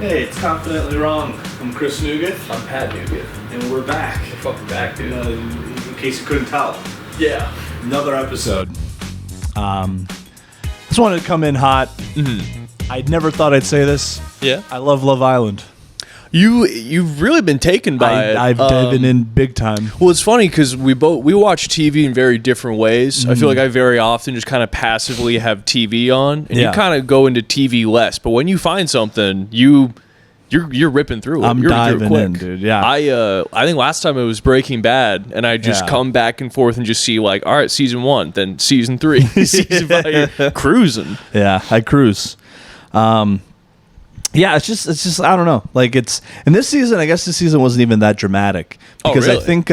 Hey, it's Confidently Wrong. I'm Chris Nugeth. I'm Pat Nugent. And we're back. We're fucking back, dude. In case you couldn't tell. Yeah. Another episode. Just wanted to come in hot. Mm-hmm. I never thought I'd say this. Yeah. I love Love Island. You've really been taken by it. I've diving in big time. Well, it's funny because we watch TV in very different ways. I feel like I very often just kind of passively have TV on, and you kind of go into TV less. But when you find something, you're ripping through it. I'm you're diving quick. in, dude. Yeah. I think last time it was Breaking Bad, and I just come back and forth and just see like, all right, season 1, then season 3, season 5, cruising. Yeah, I cruise. Yeah, it's just I don't know. Like it's in this season. I guess this season wasn't even that dramatic because really? I think.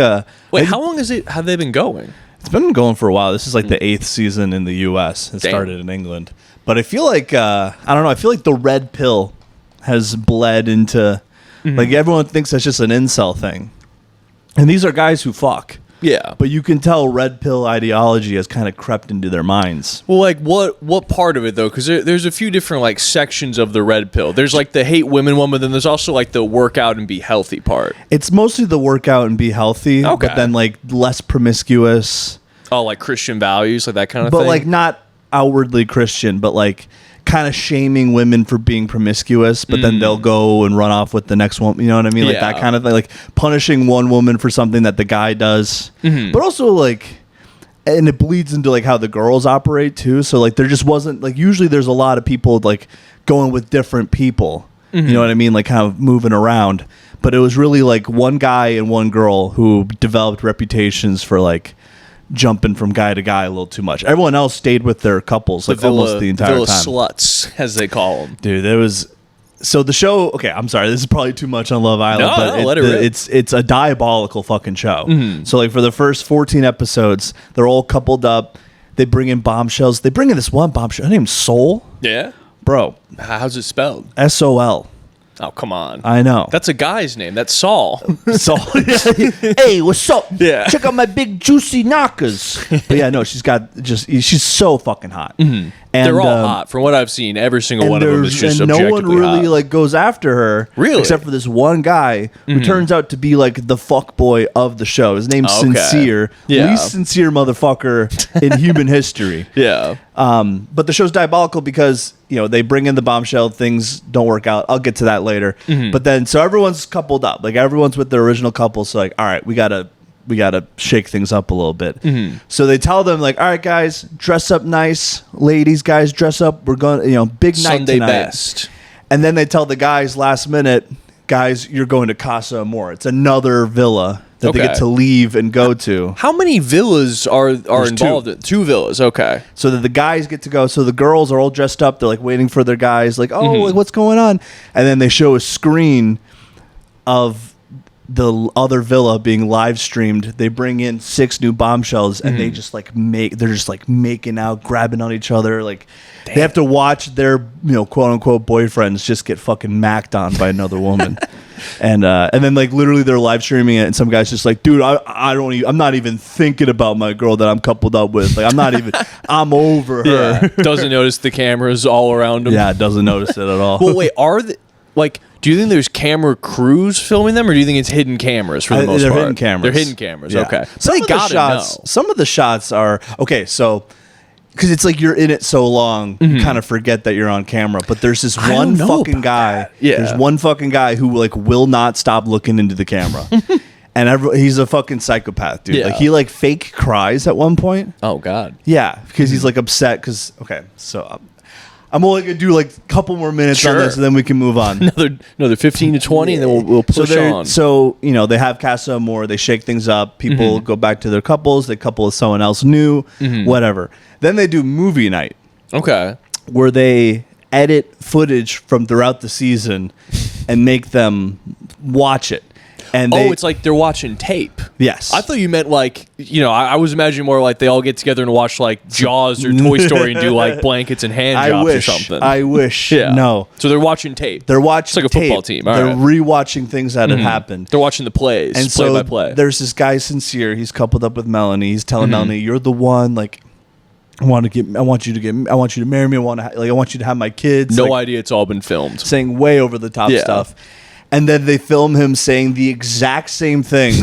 Wait, how long have they been going? It's been going for a while. This is like the 8th season in the U.S. It started in England, but I feel like I don't know. I feel like the red pill has bled into like everyone thinks that's just an incel thing, and these are guys who fuck. Yeah, but you can tell red pill ideology has kind of crept into their minds. Well, like what part of it though? Because there's a few different like sections of the red pill. There's like the hate women one, but then there's also like the work out and be healthy part. It's mostly the workout and be healthy, okay. But then like less promiscuous. Oh, like Christian values, like that kind of thing. But like not outwardly Christian, but like kind of shaming women for being promiscuous, but then they'll go and run off with the next one. You know what I mean? Like that kind of thing. Like punishing one woman for something that the guy does. But also like, and it bleeds into like how the girls operate too. So like there just wasn't like, usually there's a lot of people like going with different people. You know what I mean? Like kind of moving around. But it was really like one guy and one girl who developed reputations for like jumping from guy to guy a little too much. Everyone else stayed with their couples like almost the entire time. Sluts, as they call them. Dude, there was so the show. Okay, I'm sorry. This is probably too much on Love Island, but it's a diabolical fucking show. So like for the first 14 episodes, they're all coupled up. They bring in bombshells. They bring in this one bombshell. Her name's Soul. Yeah, bro. How's it spelled? SOL. Oh, come on. I know. That's a guy's name. That's Saul. Saul. Hey, what's up? Yeah. Check out my big juicy knockers. But yeah, no, she's so fucking hot. And they're all hot. From what I've seen, every single one of them is just objectively no one really hot. like goes after her. Really? Except for this one guy who turns out to be like the fuck boy of the show. His name's Sincere. Yeah. Least sincere motherfucker in human history. Yeah. But the show's diabolical because, you know, they bring in the bombshell, things don't work out. I'll get to that later. But then, so everyone's coupled up. Like, everyone's with their original couple. So, like, all right, we gotta shake things up a little bit. So they tell them, like, all right, guys, dress up nice. Ladies, guys, dress up. We're going, you know, big night Sunday tonight. best. And then they tell the guys last minute, guys, you're going to Casa Amor. It's another villa that they get to leave and go to. How many villas are involved? Two villas, okay. So that the guys get to go. So the girls are all dressed up. They're like waiting for their guys. Like, oh, like, what's going on? And then they show a screen of the other villa being live streamed. They bring in 6 new bombshells, and they just like they're just like making out, grabbing on each other. Like they have to watch their, you know, quote unquote boyfriends just get fucking macked on by another woman. And then like literally they're live streaming it, and some guy's just like, dude, I'm not even thinking about my girl that I'm coupled up with. Like I'm over her. Yeah. Doesn't notice the cameras all around him. Yeah, doesn't notice it at all. Well, wait, do you think there's camera crews filming them, or do you think it's hidden cameras for the most part? They're hidden cameras. They're hidden cameras. Yeah. Okay. Some of the shots are okay. So. Because it's like you're in it so long, you kind of forget that you're on camera. But there's this one fucking guy. Yeah. There's one fucking guy who like will not stop looking into the camera, and he's a fucking psychopath, dude. Yeah. Like he like fake cries at one point. Oh God. Yeah, because he's like upset. Because so I'm only gonna do like a couple more minutes on this, and then we can move on. another 15 to 20, and then we'll push on. So you know they have Casa Amor. They shake things up. People go back to their couples. They couple with someone else new. Whatever. Then they do movie night. Okay. Where they edit footage from throughout the season and make them watch it. And it's like they're watching tape. Yes. I thought you meant like, you know, I was imagining more like they all get together and watch like Jaws or Toy Story and do like blankets and hand jobs or something. I wish. Yeah. No. So they're watching tape. They're watching It's like a football team. All they're right. rewatching things that had happened. They're watching the plays, and play so by play. There's this guy Sincere. He's coupled up with Melanie. He's telling Melanie, "You're the one. Like, I want you to marry me. I want you to have my kids. No idea it's all been filmed. Saying way over the top stuff. And then they film him saying the exact same thing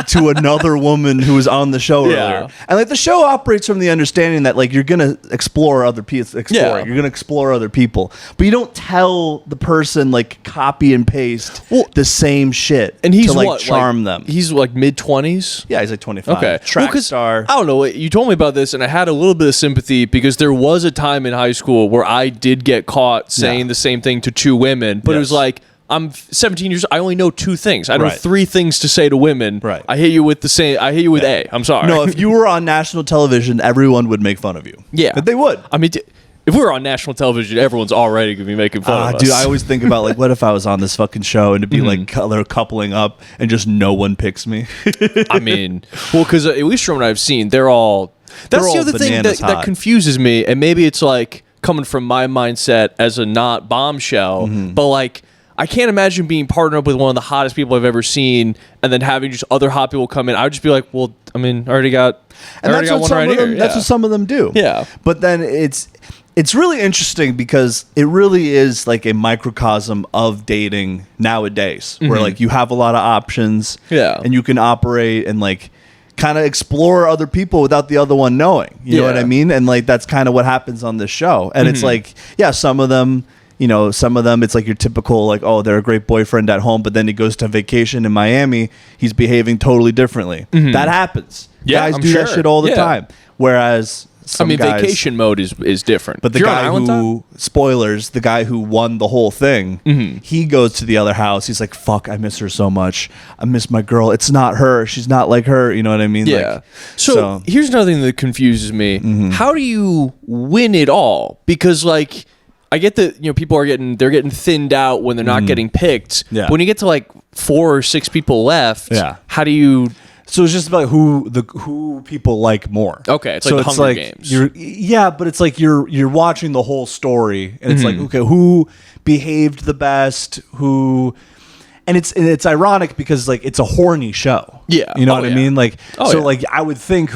to another woman who was on the show earlier. And like the show operates from the understanding that like you're gonna explore other people, you're gonna explore other people, but you don't tell the person like copy and paste the same shit. And he's to like what, charm them. He's like mid-20s. Yeah, he's like 25. Okay, track star. I don't know. You told me about this, and I had a little bit of sympathy because there was a time in high school where I did get caught saying the same thing to two women, but it was like, I'm 17 years. I only know two things. I know three things to say to women. Right. I hit you with A. I'm sorry. No, if you were on national television, everyone would make fun of you. Yeah, but they would. I mean, if we were on national television, everyone's already gonna be making fun of us. Dude, I always think about like, what if I was on this fucking show and to be like they're coupling up and just no one picks me. I mean, well, because at least from what I've seen, they're all. That's the other thing that confuses me, and maybe it's like coming from my mindset as a not bombshell, but like. I can't imagine being partnered up with one of the hottest people I've ever seen and then having just other hot people come in. I would just be like, well, I mean, I already got one right here. That's what some of them do. Yeah. But then it's really interesting because it really is like a microcosm of dating nowadays where like you have a lot of options and you can operate and like kind of explore other people without the other one knowing. You know what I mean? And like that's kind of what happens on this show. And it's like, some of them... some of them, it's like your typical, like, oh, they're a great boyfriend at home, but then he goes to vacation in Miami, he's behaving totally differently. That happens. Yeah, guys do that shit all the time. Whereas vacation mode is different. But the guy spoilers, the guy who won the whole thing, he goes to the other house. He's like, fuck, I miss her so much. I miss my girl. It's not her. She's not like her. You know what I mean? Yeah. Like, so here's another thing that confuses me. How do you win it all? Because like... I get that people are getting thinned out when they're not getting picked. Yeah. But when you get to like 4 or 6 people left, how do you? So it's just about who people like more. Okay, it's like the Hunger Games. But it's like you're watching the whole story, and it's like, okay, who behaved the best, who. And it's ironic because like it's a horny show. Yeah. You know what I mean? Like like I would think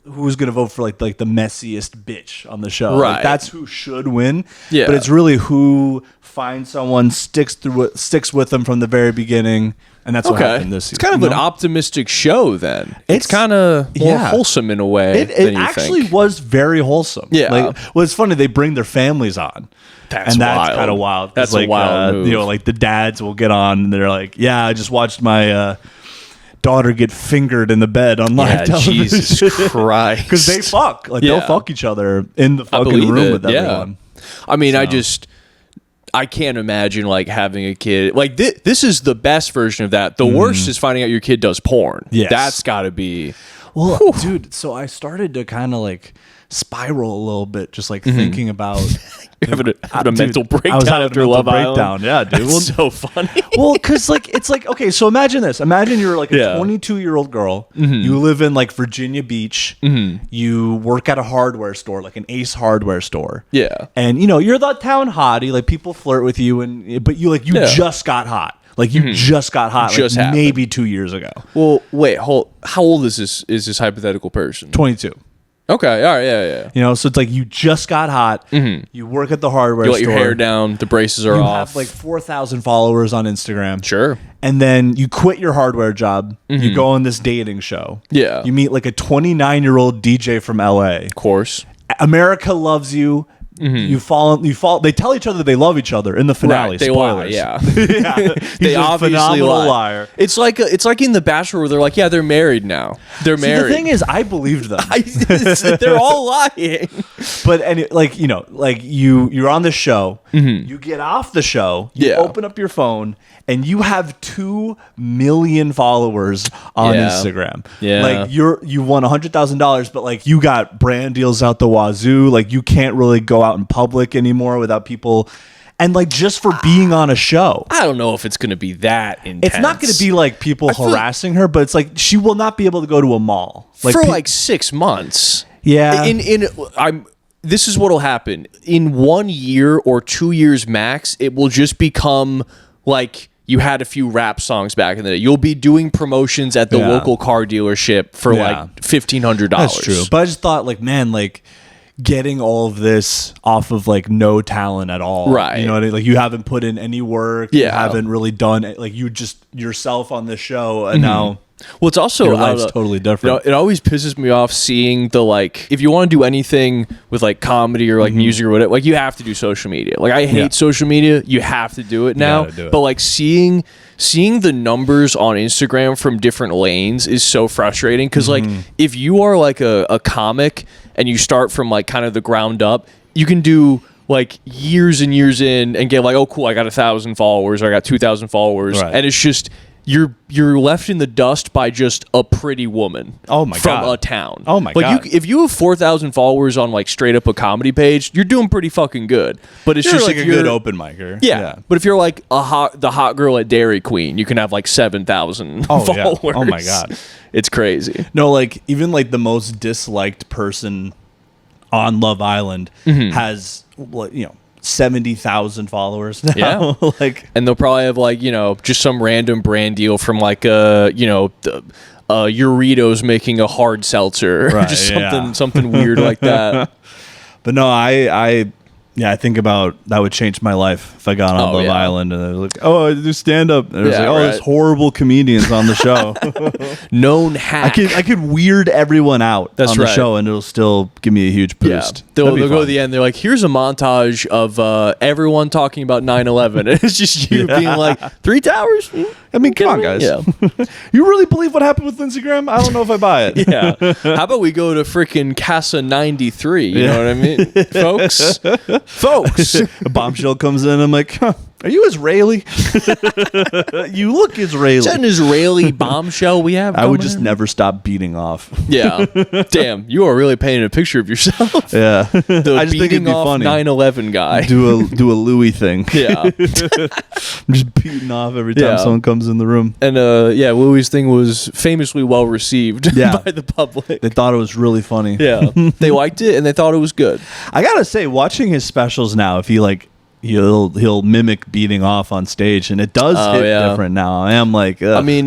who's gonna vote for like the messiest bitch on the show. Right. Like, that's who should win. Yeah. But it's really who finds someone, sticks with them from the very beginning, and that's what happened this season. It's kind of an optimistic show then. It's kind of more wholesome in a way. It actually was very wholesome. Yeah. Like, well, it's funny, they bring their families on. That's kind of wild. That's like, a wild move. Like the dads will get on and they're like, yeah, I just watched my daughter get fingered in the bed on live television. Jesus Christ. Because they fuck. Like, they'll fuck each other in the fucking room with everyone. I mean, I can't imagine, like, having a kid. Like, this is the best version of that. The worst is finding out your kid does porn. Yes. That's got to be... Well, dude, so I started to kind of, like, spiral a little bit, just, like, thinking about... having a mental breakdown I was having after a mental Love breakdown. Island. Yeah, dude. That's so funny. Well, because like it's like, okay, so imagine this. Imagine you're like a 22-year-old girl. You live in like Virginia Beach. You work at a hardware store, like an Ace hardware store. Yeah. And you're the town hottie. Like people flirt with you, but you just got hot. Like you just got hot. Just like maybe 2 years ago. Well, wait, how old is this hypothetical person? 22. Okay, all right, yeah. So it's like you just got hot. You work at the hardware store. You let your hair down. The braces are off. You have like 4,000 followers on Instagram. Sure. And then you quit your hardware job. You go on this dating show. Yeah. You meet like a 29-year-old DJ from LA. Of course. America loves you. You fall. They tell each other they love each other in the finale. Right, they Spoilers. lie, yeah. He's they a obviously phenomenal liar. It's like in The Bachelor where they're like, yeah, they're married now. They're married. The thing is, I believed them. They're all lying. But you're on the show. You get off the show. You open up your phone. And you have 2 million followers on Instagram. Yeah. Like you won $100,000, but like you got brand deals out the wazoo. Like you can't really go out in public anymore without people. And like just for being on a show. I don't know if it's going to be that intense. It's not going to be like people harassing her, but it's like she will not be able to go to a mall. Like for like 6 months. Yeah. This is what'll happen. In 1 year or 2 years max, it will just become like you had a few rap songs back in the day. You'll be doing promotions at the local car dealership for like $1,500. That's true. But I just thought, like, man, like getting all of this off of like no talent at all. Right. You know what I mean? Like you haven't put in any work. Yeah. You haven't really done it. Like you just yourself on this show, and now. Well, it's also Your life's totally different. It always pisses me off seeing the like. If you want to do anything with like comedy or like music or whatever, like you have to do social media. Like I hate social media. You have to do it now. Do it. But like seeing the numbers on Instagram from different lanes is so frustrating because like if you are like a comic and you start from like kind of the ground up, you can do like years and years in and get like, oh cool, I got 1,000 followers or I got 2,000 followers, and it's just. You're left in the dust by just a pretty woman from a town. Oh my god! If you have 4,000 followers on like straight up a comedy page, you're doing pretty fucking good. But it's you're just like a good open micer. Yeah. But if you're like the hot girl at Dairy Queen, you can have like 7,000 followers. Yeah. Oh my god, it's crazy. No, like even like the most disliked person on Love Island has 70,000 followers now. Yeah. Like, and they'll probably have like, just some random brand deal from like Doritos making a hard seltzer or just something weird like that. But no, I think about that would change my life if I got on Love Island and they're like, oh, I do stand up. And there's there's horrible comedians on the show. Known hack. I could weird everyone out on the show and it'll still give me a huge boost. Yeah. They'll go to the end. They're like, here's a montage of everyone talking about 9/11. And it's just you being like, 3 towers? I mean, come on, guys. Yeah. You really believe what happened with Lindsey Graham? I don't know if I buy it. Yeah. How about we go to freaking Casa 93? You know what I mean? Folks. A bombshell comes in. I'm like, huh, are you Israeli? You look Israeli. Is that an Israeli bombshell we have? I would just never stop beating off. Yeah. Damn, you are really painting a picture of yourself. Yeah. The I just think it'd be funny. 9/11 guy. Do a Louis thing. Yeah. I'm just beating off every time someone comes in the room. And Louis' thing was famously well received by the public. They thought it was really funny. Yeah. They liked it and they thought it was good. I gotta say, watching his specials now, if he like he'll mimic beating off on stage, and it does hit different now. I am like, ugh. I mean,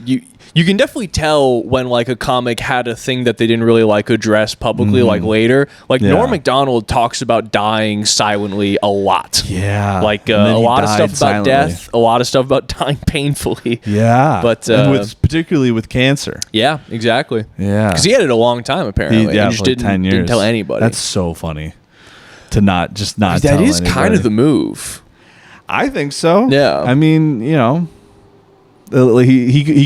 you can definitely tell when like a comic had a thing that they didn't really like address publicly, like later. Like Norm Macdonald talks about dying silently a lot. Yeah, like a lot of stuff about death, a lot of stuff about dying painfully. Yeah, but and particularly with cancer. Yeah, exactly. Yeah, because he had it a long time apparently. He just like 10 years. Didn't tell anybody. That's so funny. To not tell that is anybody. Kind of the move. I think so. Yeah. I mean, he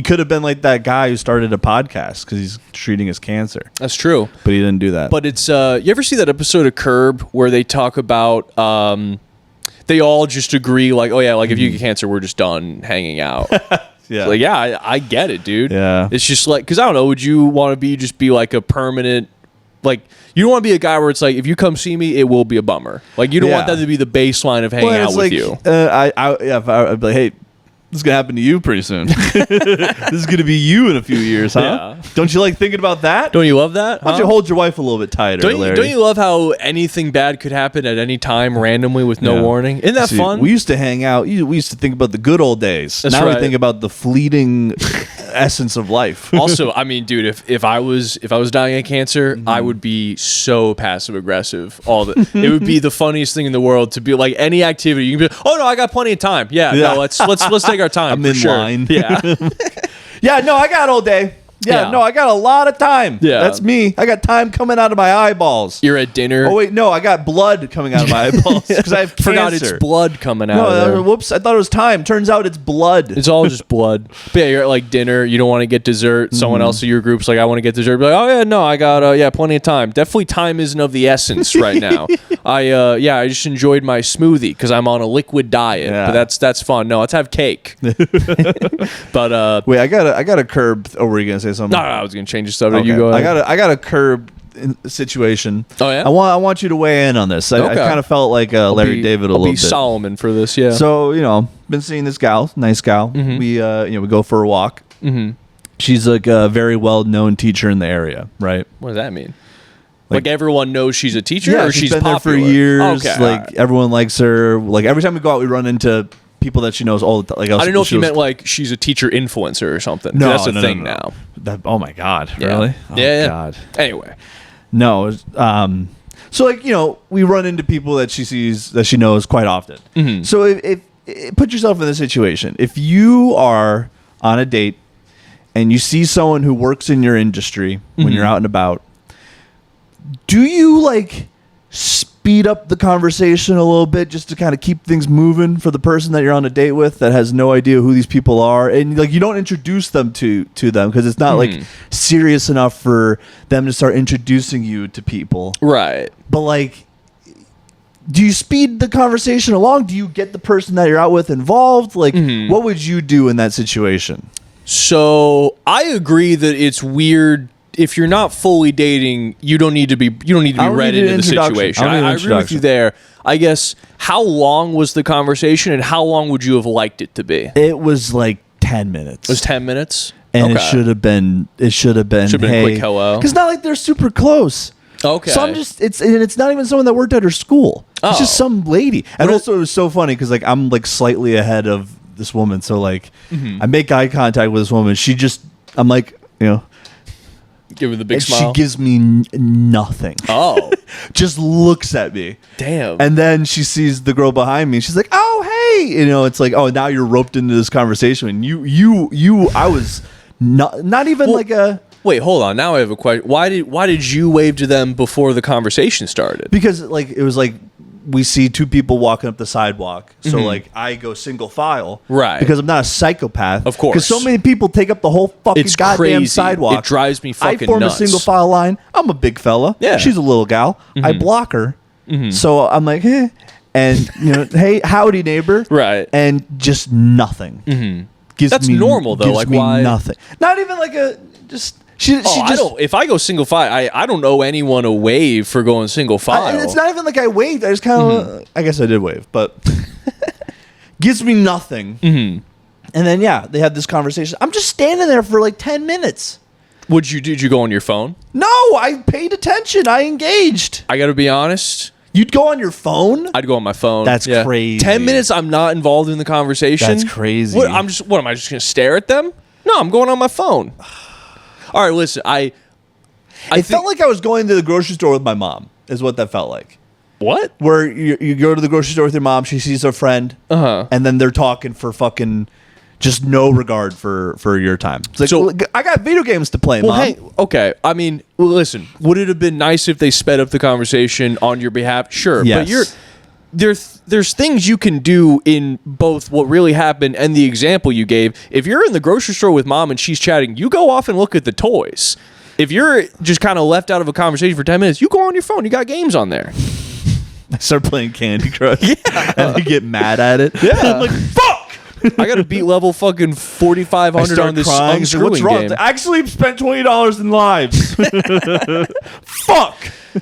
could have been like that guy who started a podcast because he's treating his cancer. That's true. But he didn't do that. But it's you ever see that episode of Curb where they talk about they all just agree like, oh yeah, like if you get cancer, we're just done hanging out. Yeah. Like, yeah, I get it, dude. Yeah. It's just like, because I don't know, would you want to just be like a permanent, like, you don't want to be a guy where it's like, if you come see me, it will be a bummer. Like, you don't want that to be the baseline of hanging out with you. I'd be like, hey, this is going to happen to you pretty soon. This is going to be you in a few years, huh? Yeah. Don't you like thinking about that? Don't you love that? Why don't you hold your wife a little bit tighter, Larry? Don't you love how anything bad could happen at any time randomly with no warning? Isn't that fun? We used to hang out. We used to think about the good old days. That's now right. we think about the fleeting essence of life. Also, I mean, dude, if I was dying of cancer, I would be so passive aggressive. It would be the funniest thing in the world to be like any activity. You can be, oh no, I got plenty of time. Yeah. No, let's take our time. I'm in line. Yeah. Yeah, no, I got all day. Yeah, no, I got a lot of time. Yeah. That's me. I got time coming out of my eyeballs. You're at dinner. Oh, wait, no, I got blood coming out of my eyeballs because I have cancer. Forgot it's blood coming out of there. Whoops, I thought it was time. Turns out it's blood. It's all just blood. But yeah, you're at like dinner. You don't want to get dessert. Someone else in your group's like, I want to get dessert. Be like, oh, yeah, no, I got plenty of time. Definitely time isn't of the essence right now. I just enjoyed my smoothie because I'm on a liquid diet. Yeah. But that's fun. No, let's have cake. But wait, I got a curb. Oh, were you gonna say something? No, I was gonna change the subject. Okay. You go ahead. I got a curb situation. Oh yeah. I want you to weigh in on this. I kind of felt like Larry David a little bit. I'll be Solomon for this. Yeah. So been seeing this gal, nice gal. Mm-hmm. We we go for a walk. Mm-hmm. She's like a very well known teacher in the area, right? What does that mean? Like everyone knows she's a teacher, yeah, or she's been popular? there for years. Okay, like everyone likes her. Like every time we go out, we run into people that she knows all the time. Like I don't know if you meant like she's a teacher influencer or something. No, that's a no, thing no. now. Oh my God, Yeah. really? Yeah. God. Anyway, No. So like we run into people that she sees that she knows quite often. Mm-hmm. So if put yourself in this situation. If you are on a date and you see someone who works in your industry when you're out and about, do you like speed up the conversation a little bit just to kind of keep things moving for the person that you're on a date with that has no idea who these people are, and like you don't introduce them to them because it's not like serious enough for them to start introducing you to people, right? But like, do you speed the conversation along? Do you get the person that you're out with involved? Like, what would you do in that situation? So I agree that it's weird. If you're not fully dating, you don't need to be read into the situation. I agree with you there. I guess, how long was the conversation and how long would you have liked it to be? It was like 10 minutes. It was 10 minutes? And it should have been hey, a quick hello. Because not like they're super close. Okay. So it's not even someone that worked at her school. It's just some lady. And also it was so funny because like I'm like slightly ahead of this woman. So like I make eye contact with this woman. I'm like, give her the big and smile. she gives me nothing. Oh. Just looks at me. Damn. And then she sees the girl behind me. She's like, "Oh, hey!" It's like, "Oh, now you're roped into this conversation." And I was not even like a. Wait, hold on. Now I have a question. Why did you wave to them before the conversation started? Because like it was like we see two people walking up the sidewalk. So like I go single file. Right. Because I'm not a psychopath. Of course. Because so many people take up the whole fucking It's goddamn crazy. sidewalk. It drives me fucking I form nuts. a single file line. I'm a big fella. Yeah. She's a little gal. I block her. So I'm like, hey. And, hey, howdy, neighbor. Right. And just nothing. That's normal, though. Gives like, me why? Nothing. Not even like a, just... I don't. If I go single file, I don't owe anyone a wave for going single file. It's not even like I waved. I just kind of. I guess I did wave, but gives me nothing. And then they had this conversation. I'm just standing there for like 10 minutes. Did you go on your phone? No, I paid attention. I engaged. I got to be honest. You'd go on your phone? I'd go on my phone. That's crazy. 10 minutes. I'm not involved in the conversation. That's crazy. What am I just going to stare at them? No, I'm going on my phone. All right, listen, I felt like I was going to the grocery store with my mom, is what that felt like. What? Where you go to the grocery store with your mom, she sees her friend, and then they're talking for fucking just no regard for your time. It's like, So- I got video games to play, Well, Mom. hey, okay. I mean, listen, would it have been nice if they sped up the conversation on your behalf? Sure. Yes. But there's things you can do in both what really happened and the example you gave. If you're in the grocery store with mom and she's chatting, you go off and look at the toys. If you're just kind of left out of a conversation for 10 minutes, you go on your phone. You got games on there. I start playing Candy Crush, and I get mad at it. Yeah. I'm like, fuck! I got to beat level fucking 4,500 on this crying. unscrewing What's wrong? game. I actually spent $20 in lives. Fuck!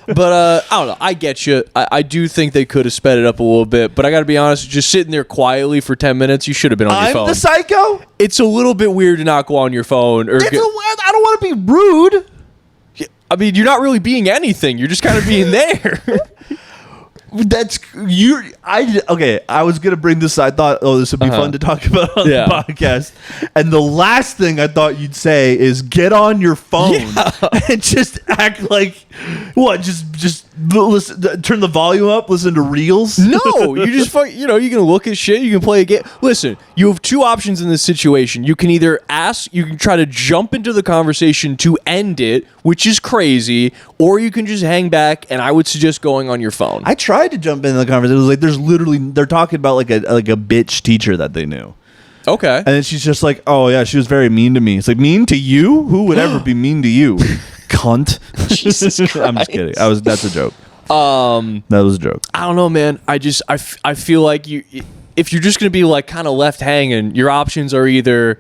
But I don't know. I get you. I do think they could have sped it up a little bit. But I got to be honest, just sitting there quietly for 10 minutes, you should have been on your phone. I'm the psycho? It's a little bit weird to not go on your phone. I don't want to be rude. I mean, you're not really being anything. You're just kind of being there. That's you. I was gonna bring this. I thought, this would be fun to talk about on the podcast. And the last thing I thought you'd say is get on your phone and just act like what? Just listen, turn the volume up, listen to reels. No, you just you can look at shit. You can play a game. Listen, you have two options in this situation. You can either you can try to jump into the conversation to end it, which is crazy, or you can just hang back. And I would suggest going on your phone. I tried to jump into the conversation. It was like they're talking about like a bitch teacher that they knew. Okay. And then she's just like, oh yeah, she was very mean to me. It's like, mean to you? Who would ever be mean to you? Cunt. Jesus Christ. I'm just kidding. That's a joke. That was a joke. I don't know, man. I feel like if you're just gonna be like kind of left hanging, your options are either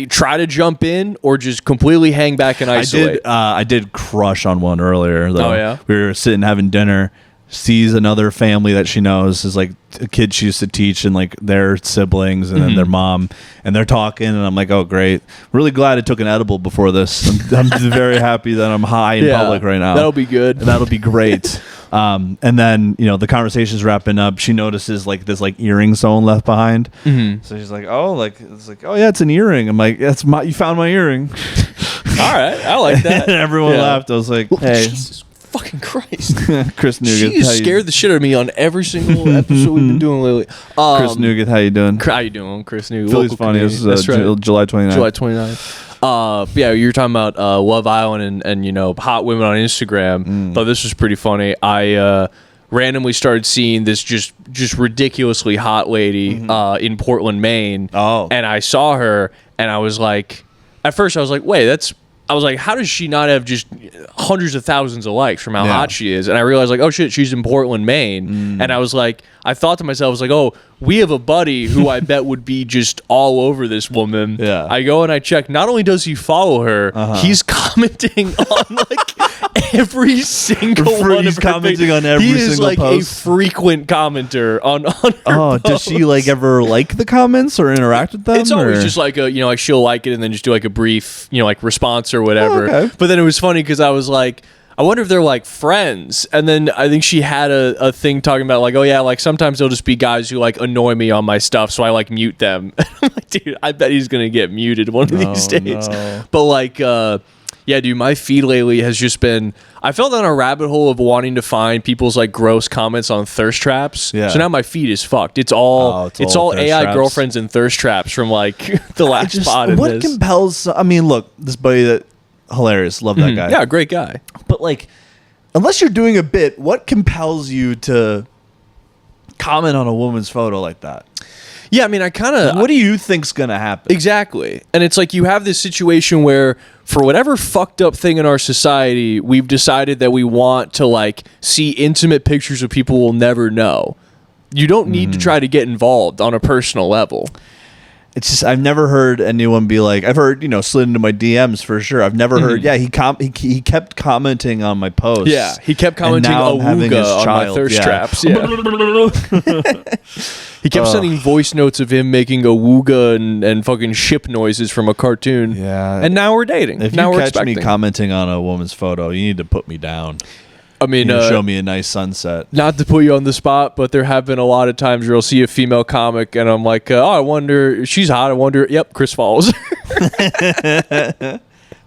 try to jump in or just completely hang back and isolate. I did crush on one earlier though. Oh yeah. We were sitting having dinner. Sees another family that she knows is like a kid she used to teach and like their siblings and then their mom, and they're talking and I'm like, oh great, really glad I took an edible before this. I'm very happy that I'm high in public right now. That'll be good. That'll be great. And then, the conversation's wrapping up. She notices like this like earring someone left behind. So she's like, oh, yeah, it's an earring. I'm like, you found my earring. All right, I like that. And everyone laughed. I was like, hey. Jesus fucking Christ. Chris Nugent. She has scared the shit out of me on every single episode we've been doing lately. Chris Nugent, how you doing? How you doing, Chris Nugent? Philly's funny. This is July 29th. July 29th. Yeah, you were talking about Love Island and hot women on Instagram. But this was pretty funny. I randomly started seeing this just ridiculously hot lady in Portland, Maine. Oh. And I saw her, and I was like, at first I was like, wait, how does she not have just hundreds of thousands of likes from how hot she is? And I realized, like, oh shit, she's in Portland, Maine. And I was like, I thought to myself, I was like, oh, we have a buddy who I bet would be just all over this woman. Yeah. I go and I check. Not only does he follow her, he's commenting on like every single one. He's commenting on every single post. He is like a frequent commenter on her posts. Does she like ever like the comments or interact with them? It's always just like like she'll like it and then just do like a brief like response or whatever. Oh, okay. But then it was funny because I was like, I wonder if they're like friends. And then I think she had a thing talking about like, oh yeah, like sometimes they'll just be guys who like annoy me on my stuff, so I like mute them. I'm like, dude, I bet he's gonna get muted one of these days. No. But like, yeah, dude, my feed lately has just been. I fell down a rabbit hole of wanting to find people's like gross comments on thirst traps. Yeah. So now my feed is fucked. It's all AI traps. Girlfriends and thirst traps from like the last spot. What compels? I mean, look, this buddy that. Hilarious. Love that guy. Yeah, great guy. But like, unless you're doing a bit, what compels you to comment on a woman's photo like that? Yeah, I mean, I kind of... What do you think's going to happen? Exactly. And it's like you have this situation where for whatever fucked up thing in our society, we've decided that we want to like see intimate pictures of people we'll never know. You don't need to try to get involved on a personal level. It's just I've never heard anyone be like, I've heard slid into my DMs for sure. I've never heard. Yeah, he kept commenting on my posts. Yeah, he kept commenting awooga on my thirst traps. Yeah. He kept sending voice notes of him making awooga and fucking ship noises from a cartoon. Yeah, and now we're dating. If now you we're catch me commenting on a woman's photo, you need to put me down. I mean, show me a nice sunset. Not to put you on the spot, but there have been a lot of times where I'll see a female comic and I'm like, oh, I wonder, she's hot. I wonder, yep, Chris follows.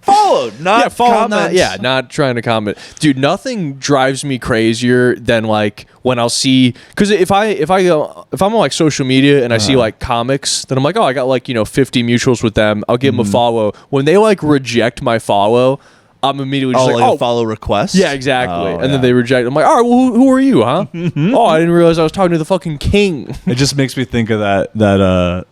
Followed, not comments. Not trying to comment. Dude, nothing drives me crazier than like when I'll see, because if I'm on like social media and I see like comics, then I'm like, oh, I got like 50 mutuals with them. I'll give them a follow. When they like reject my follow, I'm immediately just like, a follow request? Yeah, exactly. Then they reject. I'm like, all right, well, who are you, huh? Oh, I didn't realize I was talking to the fucking king. It just makes me think of that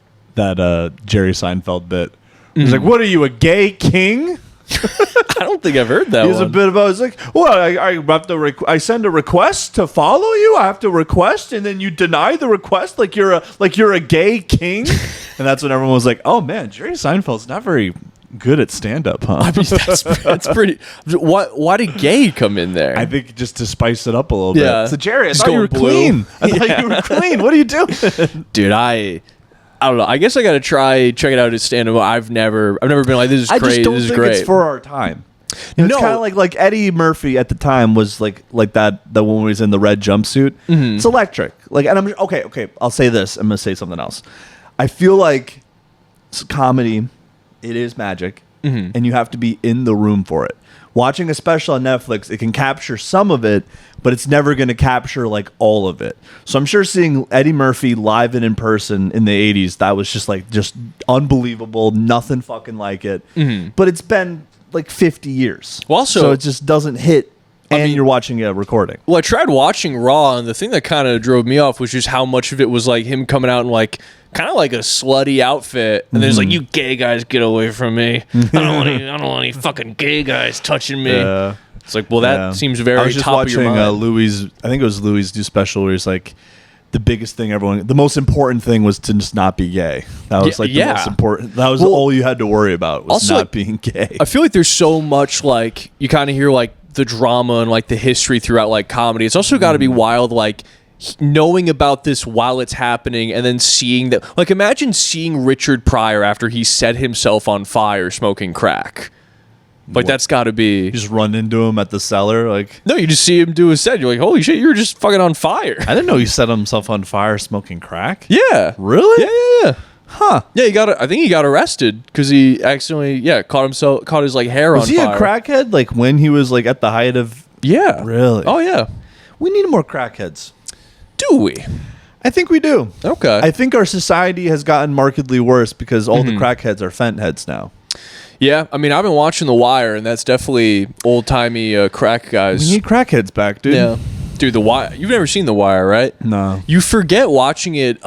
Jerry Seinfeld bit. He's like, what are you, a gay king? I don't think I've heard that. He's a bit about. It's like, well, I have to. I send a request to follow you. I have to request, and then you deny the request, like you're a gay king. And that's when everyone was like, oh man, Jerry Seinfeld's not very good at stand-up, huh? I mean, that's pretty. Why did gay come in there? I think just to spice it up a little bit. So Jerry, I just thought you were clean. I thought you were clean. What are you doing, dude? I don't know. I guess I got to check it out as stand-up. I've never been like, this is crazy. I just don't this think is great. It's for our time. It's kind of like Eddie Murphy at the time was like that the one who was in the red jumpsuit. It's electric. Like, and I'm okay. I'll say this. I'm gonna say something else. I feel like comedy, it is magic, and you have to be in the room for it. Watching a special on Netflix, it can capture some of it, but it's never going to capture like all of it. So I'm sure seeing Eddie Murphy live and in person in the 80s, that was just unbelievable. Nothing fucking like it. But it's been like 50 years. Well, also, so it just doesn't hit. And you're watching a recording. Well, I tried watching Raw, and the thing that kind of drove me off was just how much of it was like him coming out in like kind of like a slutty outfit, and there's like, you gay guys get away from me. I don't want any fucking gay guys touching me. It's like, well, that seems very. I was just watching Louis. I think it was Louis' new special where he's like, the biggest thing the most important thing was to just not be gay. That was the most important. That was all you had to worry about was not being gay. I feel like there's so much like you kind of hear like the drama and like the history throughout like comedy. It's also got to be wild, like knowing about this while it's happening and then seeing that. Like, imagine seeing Richard Pryor after he set himself on fire smoking crack. Like, that's got to be... You just run into him at the cellar, like... No, you just see him do his set. You're like, holy shit, you were just fucking on fire. I didn't know he set himself on fire smoking crack. Yeah. Really? Yeah. Huh. Yeah, I think he got arrested because he accidentally, caught his, like, hair on fire. Was he a crackhead, like, when he was, like, at the height of... Yeah. Really? Oh, yeah. We need more crackheads. Do we? I think we do. Okay. I think our society has gotten markedly worse because all the crackheads are fent heads now. Yeah, I mean, I've been watching The Wire, and that's definitely old-timey crack guys. We need crackheads back, dude. Yeah. Dude, The Wire. You've never seen The Wire, right? No. You forget watching it,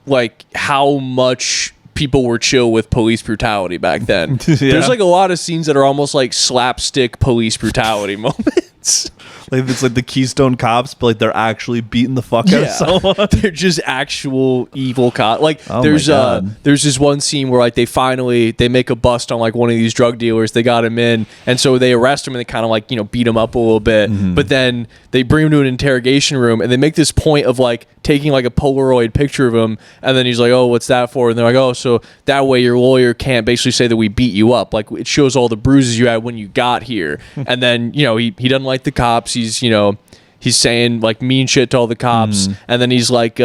like, how much people were chill with police brutality back then. Yeah. There's, like, a lot of scenes that are almost like slapstick police brutality moments. Like, it's like the Keystone Cops, but, like, they're actually beating the fuck out of someone. They're just actual evil cops. Like, Oh there's my God. there's this one scene where, like, they make a bust on, like, one of these drug dealers. They got him in, and so they arrest him and they kind of, like, beat him up a little bit. But then they bring him to an interrogation room and they make this point of, like, taking, like, a Polaroid picture of him, and then he's like, oh, what's that for? And they're like, oh, so that way your lawyer can't basically say that we beat you up. Like, it shows all the bruises you had when you got here. And then, he doesn't like the cops. He's saying, like, mean shit to all the cops, and then he's, like,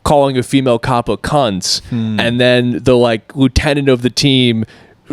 calling a female cop a cunt, and then the, like, lieutenant of the team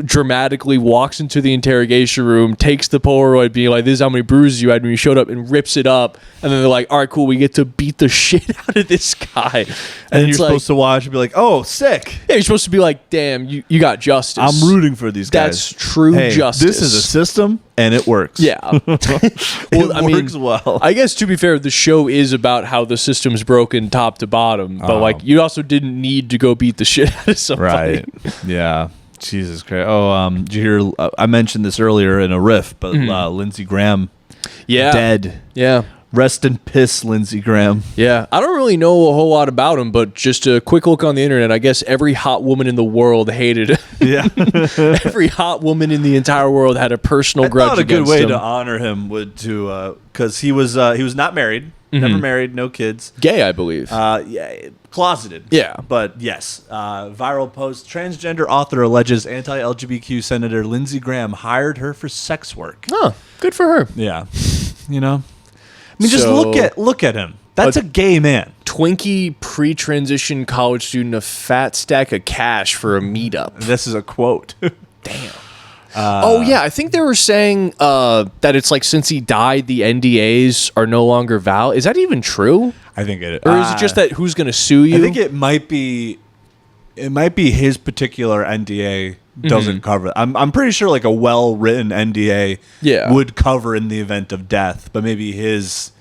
dramatically walks into the interrogation room, takes the Polaroid, being like, this is how many bruises you had when you showed up, and rips it up, and then they're like, all right, cool, we get to beat the shit out of this guy. And you're supposed to watch and be like, oh, sick. Yeah, you're supposed to be like, damn, you got justice. I'm rooting for these guys. That's true justice. This is a system, and it works. Yeah. It works well. I guess, to be fair, the show is about how the system's broken top to bottom, but, like, you also didn't need to go beat the shit out of somebody. Right. Yeah. Jesus Christ. Oh, did you hear? I mentioned this earlier in a riff, but Lindsey Graham, dead. Yeah. Rest in piss, Lindsey Graham. Yeah. I don't really know a whole lot about him, but just a quick look on the internet, I guess every hot woman in the world hated him. Yeah. Every hot woman in the entire world had a personal grudge against him. I thought a good way to honor him would because he was not married, never married, no kids. Gay, I believe. Yeah, closeted. Yeah. But yes, viral post, transgender author alleges anti-LGBTQ Senator Lindsey Graham hired her for sex work. Oh, good for her. Yeah. I mean, just look at him. That's a gay man. Twinkie pre-transition college student, a fat stack of cash for a meetup. This is a quote. Damn. Oh, yeah. I think they were saying that it's like since he died, the NDAs are no longer valid. Is that even true? I think it is. Or is it just that who's going to sue you? I think it might be his particular NDA doesn't cover it. I'm pretty sure like a well-written NDA would cover in the event of death, but maybe his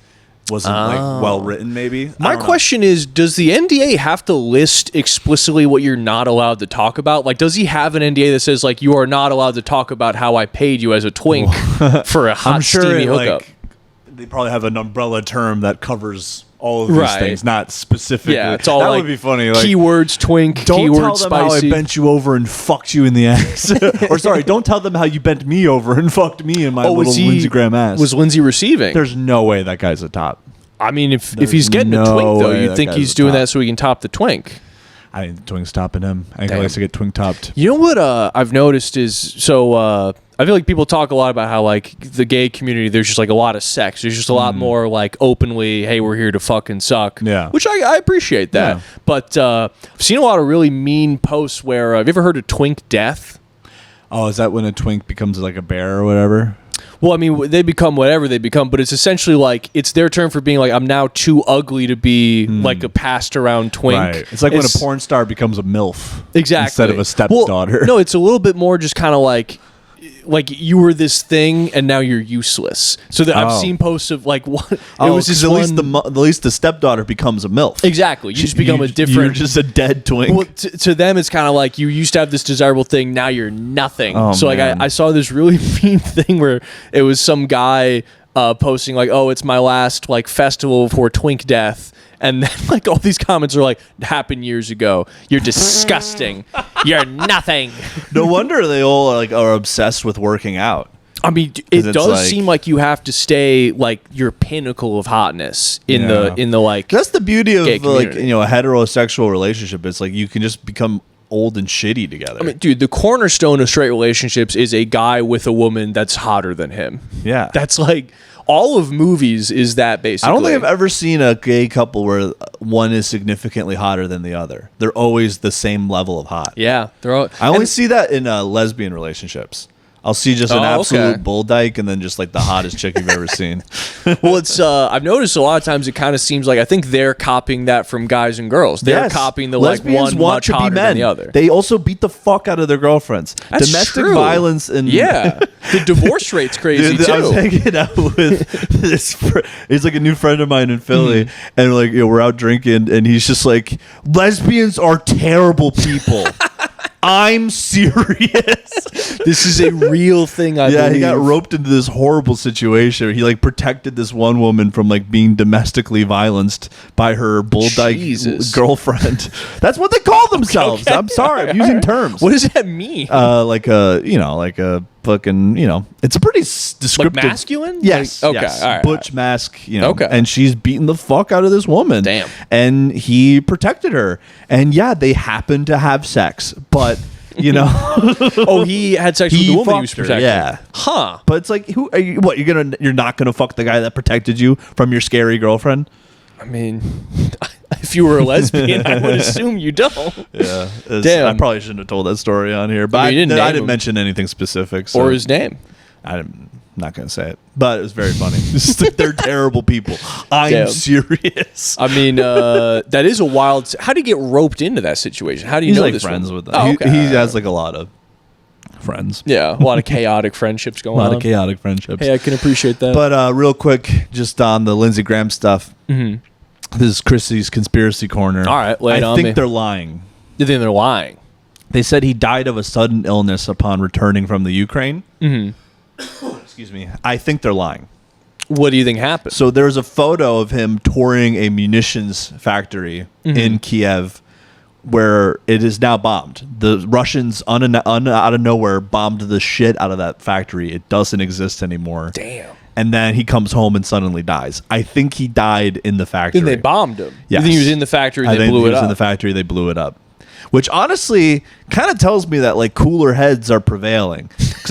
wasn't like well-written maybe. My question is, does the NDA have to list explicitly what you're not allowed to talk about? Like, does he have an NDA that says like you are not allowed to talk about how I paid you as a twink for a hot steamy hookup? They probably have an umbrella term that covers all of these things, not specifically. Yeah, it's all that like would be funny. Like, keywords twink, don't keywords tell them spicy. how I bent you over and fucked you in the ass. Or sorry, don't tell them how you bent me over and fucked me in my little Lindsey Graham ass. Was Lindsey receiving? There's no way that guy's a top. I mean, if he's getting a twink though, you'd think he's doing that so he can top the twink. I think the twink's topping him. I think he likes to get twink topped. You know what I've noticed is I feel like people talk a lot about how like the gay community, there's just like a lot of sex. There's just a lot more like openly, hey, we're here to fucking suck. Yeah. Which I appreciate that. Yeah. But I've seen a lot of really mean posts where, have you ever heard of twink death? Oh, is that when a twink becomes like a bear or whatever? Well, I mean, they become whatever they become, but it's essentially like it's their term for being like, I'm now too ugly to be like a passed around twink. Right. It's like when a porn star becomes a MILF. Exactly. Instead of a stepdaughter. Well, no, it's a little bit more just kind of like you were this thing and now you're useless. So that I've seen posts of like what it was just at least the stepdaughter becomes a MILF. Exactly. You just become a different. You're just a dead twink. Well, to them, it's kind of like you used to have this desirable thing. Now you're nothing. Oh, so like I saw this really mean thing where it was some guy posting like, oh, it's my last like festival for twink death. And then, like, all these comments are like, happened years ago. You're disgusting. You're nothing. No wonder they all are obsessed with working out. I mean, it does seem like you have to stay like your pinnacle of hotness in the like. That's the beauty of like a heterosexual relationship. It's like you can just become old and shitty together. I mean, dude, the cornerstone of straight relationships is a guy with a woman that's hotter than him. Yeah. That's like all of movies is that basically. I don't think I've ever seen a gay couple where one is significantly hotter than the other. They're always the same level of hot. Yeah, they're all. I only see that in lesbian relationships. I'll see just an absolute bull dyke and then just like the hottest chick you've ever seen. Well, it's I've noticed a lot of times it kind of seems like I think they're copying that from guys and girls. They're copying the lesbians like one much hotter than the other. They also beat the fuck out of their girlfriends. That's Domestic true. violence and the divorce rate's crazy too. I was hanging out with this. He's like a new friend of mine in Philly, and like we're out drinking, and he's just like, lesbians are terrible people. I'm serious. This is a real thing. I believe. He got roped into this horrible situation. He like protected this one woman from like being domestically violenced by her bull dyke girlfriend. That's what they call themselves. Okay. I'm sorry, I'm using terms. What does that mean? Like a fucking, it's a pretty descriptive. Like masculine? Yes. Like, okay. Yes. All right. Butch mask, Okay. And she's beating the fuck out of this woman. Damn. And he protected her. And yeah, they happened to have sex, but oh, he had sex with the woman he was protecting. Yeah. Huh. But it's like, who are you? What, you're not gonna fuck the guy that protected you from your scary girlfriend? I mean, if you were a lesbian, I would assume you don't. Yeah. Damn. I probably shouldn't have told that story on here, but I didn't mention anything specific. So or his name. I'm not going to say it, but it was very funny. They're terrible people. I'm serious. I mean, that is a wild. How do you get roped into that situation? How do you know like this friends one? with them? Oh, okay. He has like a lot of friends. Yeah, a lot of chaotic friendships going on. A lot of chaotic friendships. Hey, I can appreciate that. But real quick, just on the Lindsey Graham stuff. Mm-hmm. This is Chrissy's conspiracy corner. All right, lay it on me. I think they're lying. You think they're lying? They said he died of a sudden illness upon returning from the Ukraine. Mm-hmm. Excuse me. I think they're lying. What do you think happened? So there's a photo of him touring a munitions factory in Kiev where it is now bombed. The Russians out of nowhere bombed the shit out of that factory. It doesn't exist anymore. Damn. And then he comes home and suddenly dies. I think he died in the factory. Then they bombed him. Yes. You think he was in the factory and they blew it up? He was in the factory, they blew it up. Which honestly kind of tells me that like cooler heads are prevailing. Because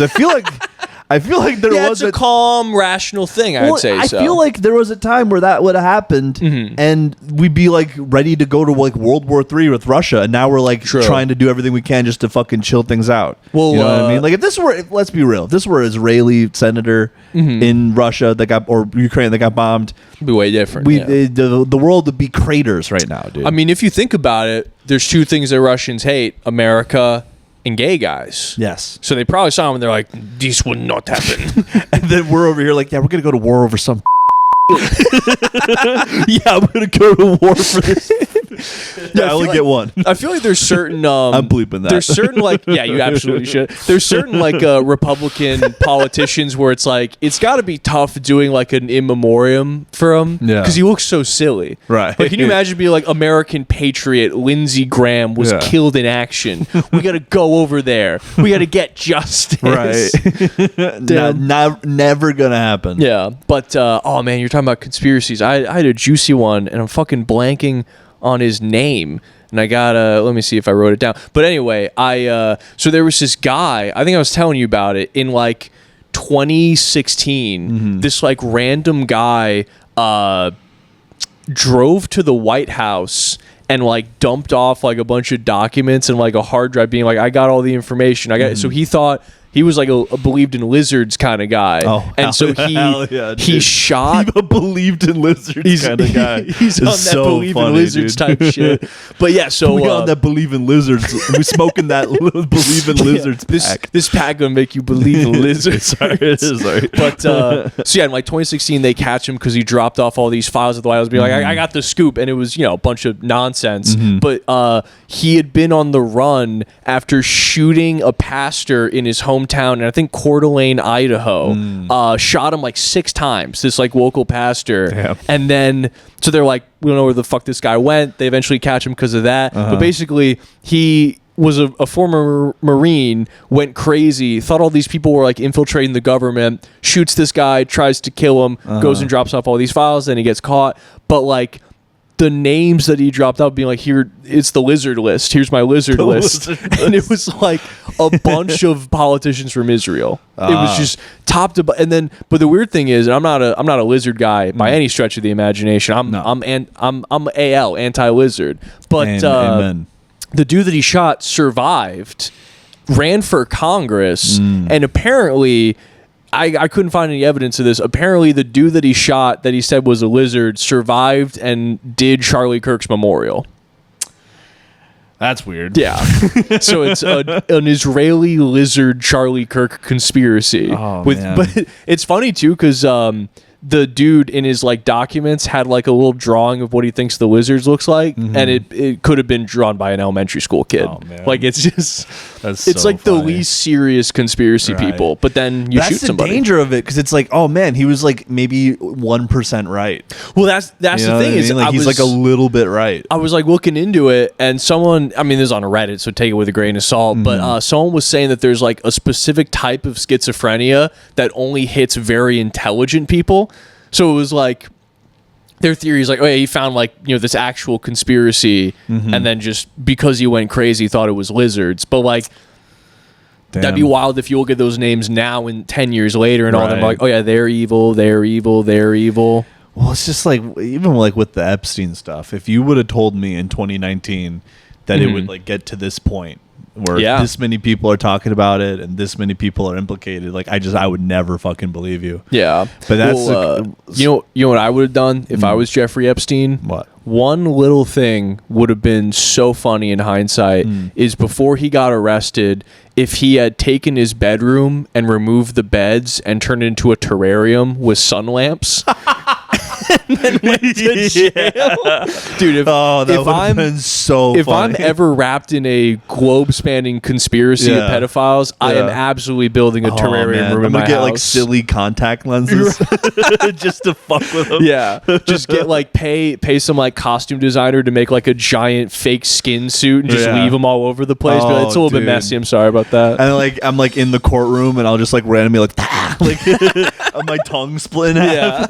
I feel like there was a calm, rational thing, I'd say. I feel like there was a time where that would have happened and we'd be like ready to go to like World War III with Russia, and now we're like trying to do everything we can just to fucking chill things out. Well, you know what I mean? Like let's be real, if this were an Israeli senator in Russia or Ukraine that got bombed, it'd be way different. The world would be craters right now, dude. I mean, if you think about it, there's two things that Russians hate: America and gay guys. Yes. So they probably saw him and they're like, this would not happen. And then we're over here like, yeah, we're going to go to war over some yeah, I'm going to go to war for this. I only get one. I feel like there's certain... I'm bleeping that. There's certain yeah, you absolutely should. There's certain Republican politicians where it's like, it's got to be tough doing like an in memoriam for him. Yeah. Because he looks so silly. Right. Like, can you imagine being like, American patriot Lindsey Graham was killed in action. We got to go over there. We got to get justice. Right. Never going to happen. Yeah. But, oh man, you're talking about conspiracies. I had a juicy one and I'm fucking blanking on his name, and I gotta let me see if I wrote it down. But anyway, so there was this guy, I think I was telling you about it, in like 2016. This like random guy drove to the White House and like dumped off like a bunch of documents and like a hard drive, being like, I got all the information. So he thought he was like a believed in lizards kind of guy. Oh, and so he shot. He believed in lizards kind of guy. He's on that believe in lizards type shit. But yeah, so we on that believe in lizards. We smoking that believe in lizards pack. This pack gonna make you believe in lizards. Sorry. But so yeah, in like 2016, they catch him because he dropped off all these files at the White House, being like, I got the scoop, and it was a bunch of nonsense. But he had been on the run after shooting a pastor in his hometown, and I think Coeur d'Alene, Idaho. Shot him like 6 times, this like local pastor. Damn. And then so they're like, we don't know where the fuck this guy went. They eventually catch him because of that. But basically he was a former Marine, went crazy, thought all these people were like infiltrating the government, shoots this guy, tries to kill him, goes and drops off all these files, then he gets caught. But like the names that he dropped out, being like, here, it's the lizard list. Here's my lizard list. And it was like a bunch of politicians from Israel. It was just top to bottom. And then, but the weird thing is, and I'm not a lizard guy by any stretch of the imagination. I'm AL, anti-lizard. But Amen. The dude that he shot survived, ran for Congress, and apparently, I couldn't find any evidence of this. Apparently, the dude that he shot, that he said was a lizard, survived and did Charlie Kirk's memorial. That's weird. Yeah. So it's an Israeli lizard Charlie Kirk conspiracy. Oh, man. But it's funny, too, because the dude in his like documents had like a little drawing of what he thinks the lizards looks like, and it could have been drawn by an elementary school kid. Oh, man. Like it's just it's so like funny. the least serious conspiracy people, but then you shoot That's the somebody. danger of it, because it's like, oh man, he was like maybe 1% right. Well, that's You the know thing what I is, mean? Like he's like a little bit right. I was like looking into it, and someone, I mean, this is on Reddit, so take it with a grain of salt, but someone was saying that there's like a specific type of schizophrenia that only hits very intelligent people. So it was like, their theory is like, oh yeah, he found like, you know, this actual conspiracy, and then just because he went crazy, thought it was lizards. But like, that'd be wild if you look at those names now and 10 years later, and all of them are like, oh yeah, they're evil, they're evil, they're evil. Well, it's just like, even like with the Epstein stuff, if you would have told me in 2019 that it would like get to this point where this many people are talking about it and this many people are implicated, like I would never fucking believe you. Yeah. But that's you know what I would have done if I was Jeffrey Epstein? What? One little thing would have been so funny in hindsight is before he got arrested, if he had taken his bedroom and removed the beds and turned it into a terrarium with sun lamps. And then went to jail. Dude, if I'm been so if funny. I'm ever wrapped in a globe-spanning conspiracy of pedophiles, I am absolutely building a terrarium room in my I'm gonna get house. like silly contact lenses just to fuck with them. Yeah, just get like pay some like costume designer to make like a giant fake skin suit and just leave them all over the place. But it's a little bit messy. I'm sorry about that. And like I'm like in the courtroom and I'll just like randomly like my tongue split in half.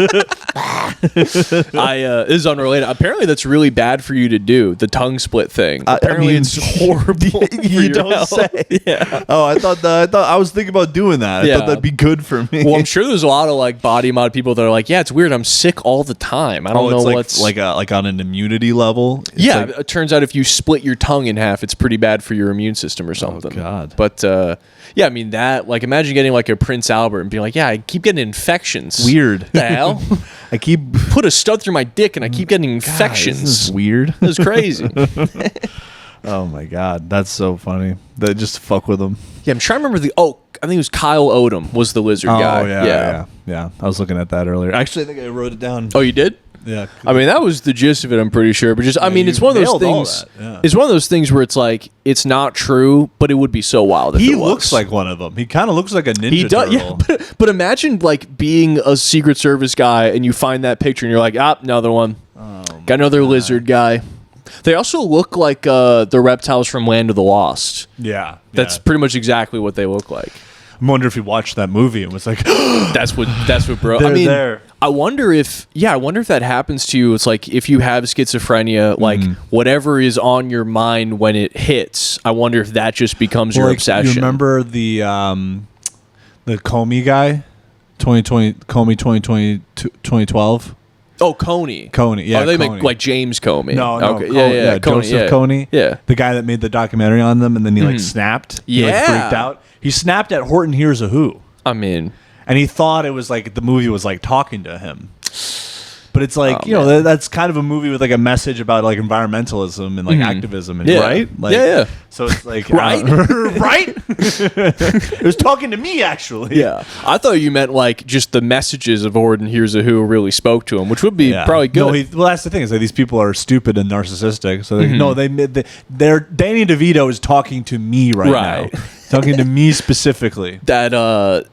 This is unrelated. Apparently, that's really bad for you to do, the tongue split thing. Apparently, it's horrible. You don't say. Yeah. Oh, I thought I was thinking about doing that. I thought that'd be good for me. Well, I'm sure there's a lot of like body mod people that are like, yeah, it's weird. I'm sick all the time. I don't know what's like on an immunity level. It's it turns out if you split your tongue in half, it's pretty bad for your immune system or something. Oh God. But I mean that. Like, imagine getting like a Prince Albert and being like, yeah, I keep getting infections. Weird. The hell? I keep put a stud through my dick and I keep getting infections. This is weird. It's crazy. Oh my God, that's so funny. That just fuck with them. Yeah, I'm trying to remember I think it was Kyle Odom was the lizard guy. Oh yeah. I was looking at that earlier. Actually, I think I wrote it down. Oh, you did? Yeah. I mean, that was the gist of it, I'm pretty sure. But just, I mean, it's one of those things. It's one of those things where it's like, it's not true, but it would be so wild if it was. He looks like one of them. He kind of looks like a ninja turtle. Yeah, but imagine like being a Secret Service guy and you find that picture and you're like, another one. Got another lizard guy. They also look like the reptiles from Land of the Lost. Yeah. That's pretty much exactly what they look like. I wonder if he watched that movie and was like, that's what bro. I mean, I wonder if that happens to you. It's like if you have schizophrenia, like whatever is on your mind when it hits, I wonder if that just becomes your obsession. You remember the Comey guy, 2012? Oh, Coney. Yeah. Oh, they Coney. make like James Comey. No. Okay. Yeah. Coney, Joseph Coney. Yeah. The guy that made the documentary on them, and then he like snapped. He like freaked out. He snapped at Horton Hears a Who. I mean, and he thought it was like the movie was like talking to him. But it's like, know, that's kind of a movie with like a message about like environmentalism and like activism, and right? Like, so it's like right? Right? It was talking to me, actually. Yeah. I thought you meant like just the messages of Horton Hears a Who really spoke to him, which would be probably good. No, well, that's the thing, is that these people are stupid and narcissistic. So no, they're Danny DeVito is talking to me right now. Talking to me specifically. That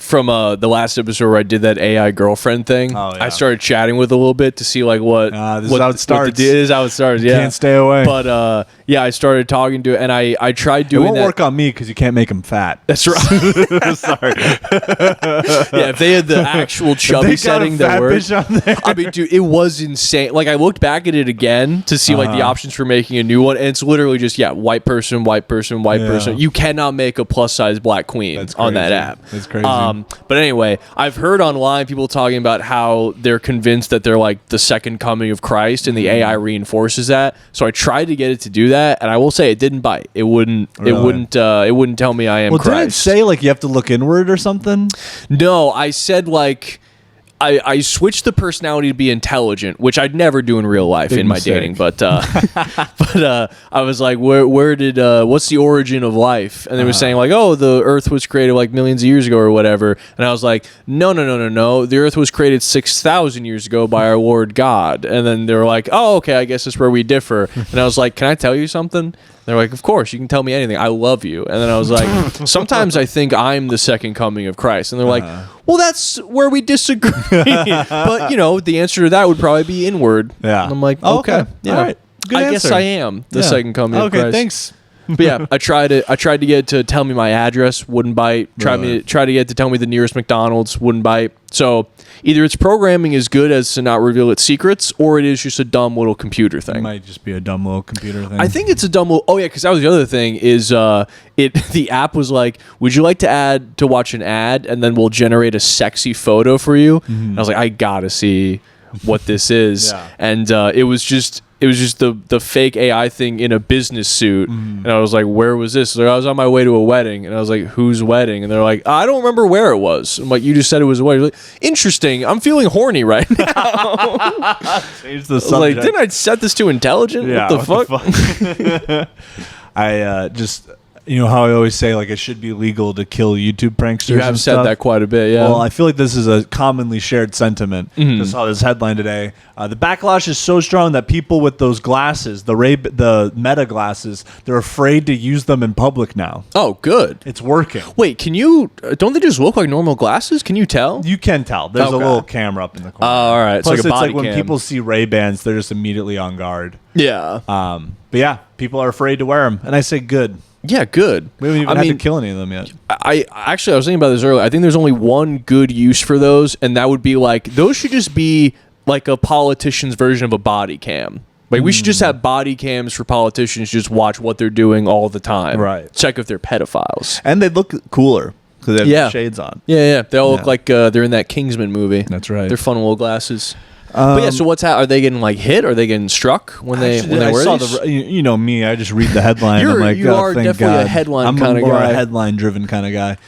from the last episode where I did that AI girlfriend thing. Oh, yeah. I started chatting with a little bit to see like what this is how it starts. This is how it starts. Yeah, Can't stay away. But yeah, I started talking to it, and I tried doing. It won't that. work on me because you can't make them fat. That's right. Sorry. Yeah, if they had the actual chubby setting that worked. I mean, dude, it was insane. Like I looked back at it again to see like the options for making a new one, and it's literally just white person, white person, white person. You cannot make a plus size black queen on that app. That's crazy. But anyway, I've heard online people talking about how they're convinced that they're like the second coming of Christ, and the AI reinforces that. So I tried to get it to do that, and I will say it didn't bite. It wouldn't. Really? It wouldn't tell me I am Christ. Didn't it say like you have to look inward or something? No, I said like. I switched the personality to be intelligent, which I'd never do in real life in my dating. But I was like, where did what's the origin of life? And they were saying like, oh, the Earth was created like millions of years ago or whatever. And I was like, no. The Earth was created 6,000 years ago by our Lord God. And then they were like, oh, okay, I guess that's where we differ. And I was like, can I tell you something? They're like, of course, you can tell me anything. I love you. And then I was like, sometimes I think I'm the second coming of Christ. And they're like, well, that's where we disagree. But, you know, the answer to that would probably be inward. Yeah. And I'm like, okay. Yeah. All right. Good I answer. guess I am the second coming of Christ. Okay, thanks. But yeah, I tried to get it to tell me my address, wouldn't bite. Try to get it to tell me the nearest McDonald's, wouldn't bite. So either its programming is good as to not reveal its secrets, or it is just a dumb little computer thing. It might just be a dumb little computer thing. I think it's a dumb little. Oh yeah, because that was the other thing. Is the app was like, would you like to watch an ad, and then we'll generate a sexy photo for you? Mm-hmm. And I was like, I gotta see what this is. Yeah. And it was just the fake AI thing in a business suit. And I was like, where was this? Like, I was on my way to a wedding, and I was like, whose wedding? And they're like, I don't remember where it was. I'm like, you just said it was a wedding. Like, interesting. I'm feeling horny right now. Change the subject. I was like, didn't I set this to intelligent? Yeah, what the fuck? I just... You know how I always say, like, it should be legal to kill YouTube pranksters. You have said that quite a bit, yeah. Well, I feel like this is a commonly shared sentiment. I saw this headline today. The backlash is so strong that people with those glasses, the Meta glasses, they're afraid to use them in public now. Oh, good. It's working. Wait, don't they just look like normal glasses? Can you tell? You can tell. There's a little camera up in the corner. All right. Plus, it's like when people see Ray-Bans, they're just immediately on guard. Yeah. But yeah, people are afraid to wear them. And I say good. Yeah, good. We haven't even had to kill any of them yet. I was thinking about this earlier. I think there's only one good use for those, and that would be like, those should just be like a politician's version of a body cam. Like, we should just have body cams for politicians, just watch what they're doing all the time. Right. Check if they're pedophiles. And they look cooler because they have shades on. Yeah. They all look like they're in that Kingsman movie. That's right. They're fun little glasses. But yeah, so what's are they getting like hit? Are they getting struck when they wear these? You know me, I just read the headline. I'm like, you are definitely a headline kind of guy. I'm a headline driven kind of guy.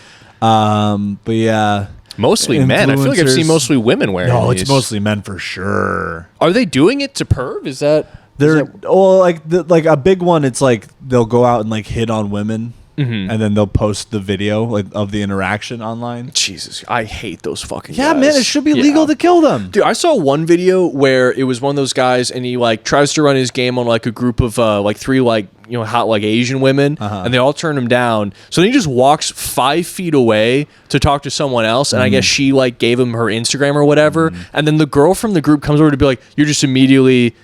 But yeah, mostly men. I feel like I've seen mostly women wearing. No, these. it's mostly men for sure. Are they doing it to perv? Is that like a big one? It's like they'll go out and like hit on women. And then they'll post the video like of the interaction online. Jesus, I hate those fucking guys. Man, it should be legal to kill them. Dude, I saw one video where it was one of those guys and he like tries to run his game on like a group of like three like, you know, hot like Asian women, and they all turn him down. So then he just walks 5 feet away to talk to someone else, and I guess she like gave him her Instagram or whatever. And then the girl from the group comes over to be like, you're just immediately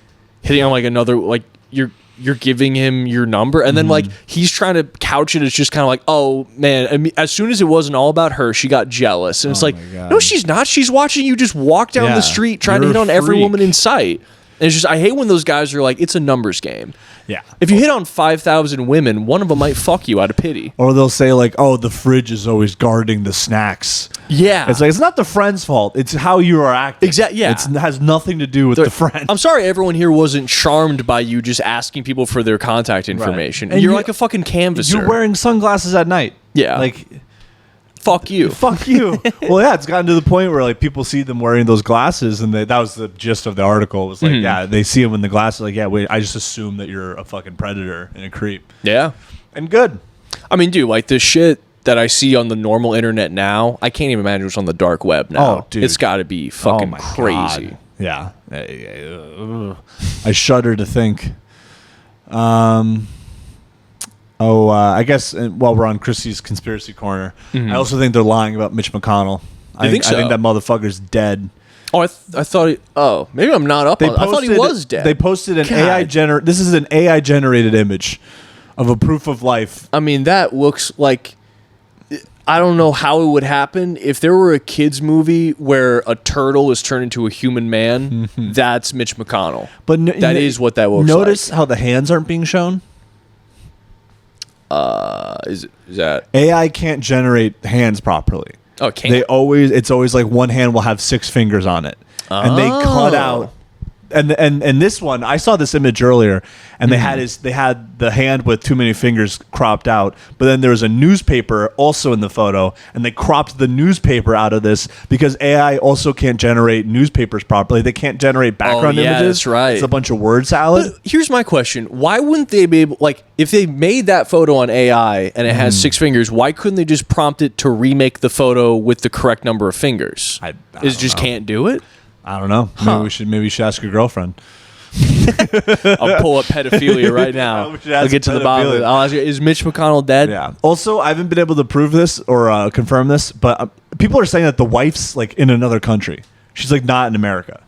hitting on like another, like you're giving him your number, and then like he's trying to couch it as just kind of like, oh man, I mean, as soon as it wasn't all about her, she got jealous, and it's like, no, she's not. She's watching you just walk down the street trying to hit on every woman in sight. And it's just, I hate when those guys are like, it's a numbers game. Yeah. If you hit on 5,000 women, one of them might fuck you out of pity. Or they'll say like, oh, the fridge is always guarding the snacks. Yeah. It's like, it's not the friend's fault. It's how you are acting. Exactly. Yeah. It has nothing to do with the friend. I'm sorry everyone here wasn't charmed by you just asking people for their contact information. Right. And you're like a fucking canvasser. You're wearing sunglasses at night. Yeah. Like... Fuck you. Fuck you. Well, yeah, it's gotten to the point where like people see them wearing those glasses, and that was the gist of the article. It was like, yeah, they see them in the glasses, like, yeah, wait, I just assume that you're a fucking predator and a creep. Yeah. And good. I mean, dude, like the shit that I see on the normal internet now, I can't even imagine what's on the dark web now. Oh, dude. It's got to be fucking crazy. God. Yeah. I shudder to think. I guess while we're on Chrissy's conspiracy corner, I also think they're lying about Mitch McConnell. I think that motherfucker's dead. Oh, I thought. Maybe I'm not up on. I thought he was dead. They posted an AI This is an AI generated image of a proof of life. I mean, that looks like. I don't know how it would happen if there were a kids movie where a turtle is turned into a human man. That's Mitch McConnell. But that is what that looks like. Notice how the hands aren't being shown. Is that AI can't generate hands properly? Oh, it can't. It's always like one hand will have 6 fingers on it, and they cut out. And this one, I saw this image earlier, and they had the hand with too many fingers cropped out, but then there was a newspaper also in the photo, and they cropped the newspaper out of this because AI also can't generate newspapers properly. They can't generate background images. That's right. It's a bunch of word salad. But here's my question: why wouldn't they be able, like, if they made that photo on AI and it has 6 fingers, why couldn't they just prompt it to remake the photo with the correct number of fingers? I can't do it. I don't know. Maybe we should ask your girlfriend. I'll pull up pedophilia right now. I'll get to the bottom of it. I'll ask you, is Mitch McConnell dead? Yeah. Also, I haven't been able to prove this or confirm this, but people are saying that the wife's like in another country. She's like not in America.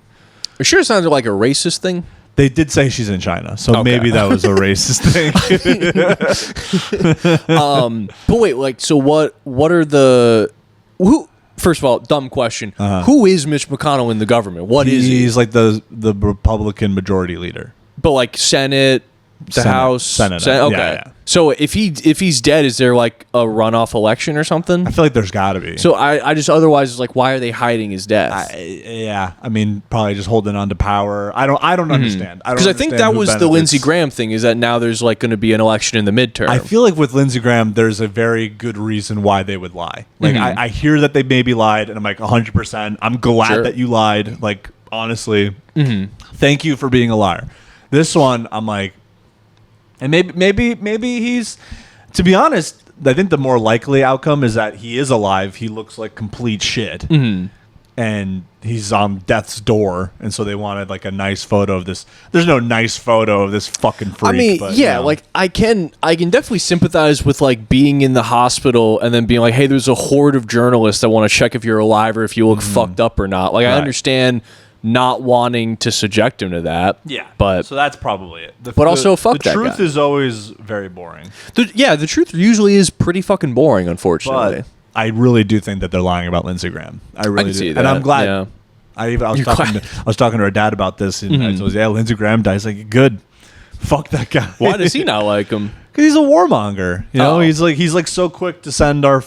You sure it sounded like a racist thing? They did say she's in China, so maybe that was a racist thing. But wait, like, so what are the who? First of all, dumb question. Who is Mitch McConnell in the government? What is he? He's like the Republican majority leader. But like Senate, House, Senate. Okay. Yeah. So if he's dead, is there like a runoff election or something? I feel like there's got to be. So I just otherwise it's like, why are they hiding his death? I mean, probably just holding on to power. I don't understand. Because I think that was the Lindsey Graham thing. Is that now there's like going to be an election in the midterm? I feel like with Lindsey Graham, there's a very good reason why they would lie. Like I hear that they maybe lied, and I'm like 100%. I'm glad that you lied. Like honestly, thank you for being a liar. This one, I'm like. And maybe he's, to be honest, I think the more likely outcome is that he is alive. He looks like complete shit. And he's on death's door. And so they wanted like a nice photo of this. There's no nice photo of this fucking freak. I mean, but, like I can definitely sympathize with like being in the hospital and then being like, hey, there's a horde of journalists that want to check if you're alive or if you look fucked up or not. Like I understand not wanting to subject him to that. Yeah. But so that's probably it. But also fuck that guy. The truth is always very boring. The truth usually is pretty fucking boring, unfortunately. But I really do think that they're lying about Lindsey Graham. I really do. See that. And I'm glad. Yeah. I was talking to her dad about this, and I told him, Lindsey Graham dies. Like, good. Fuck that guy. Why does he not like him? Because he's a warmonger. You know, he's like so quick to send our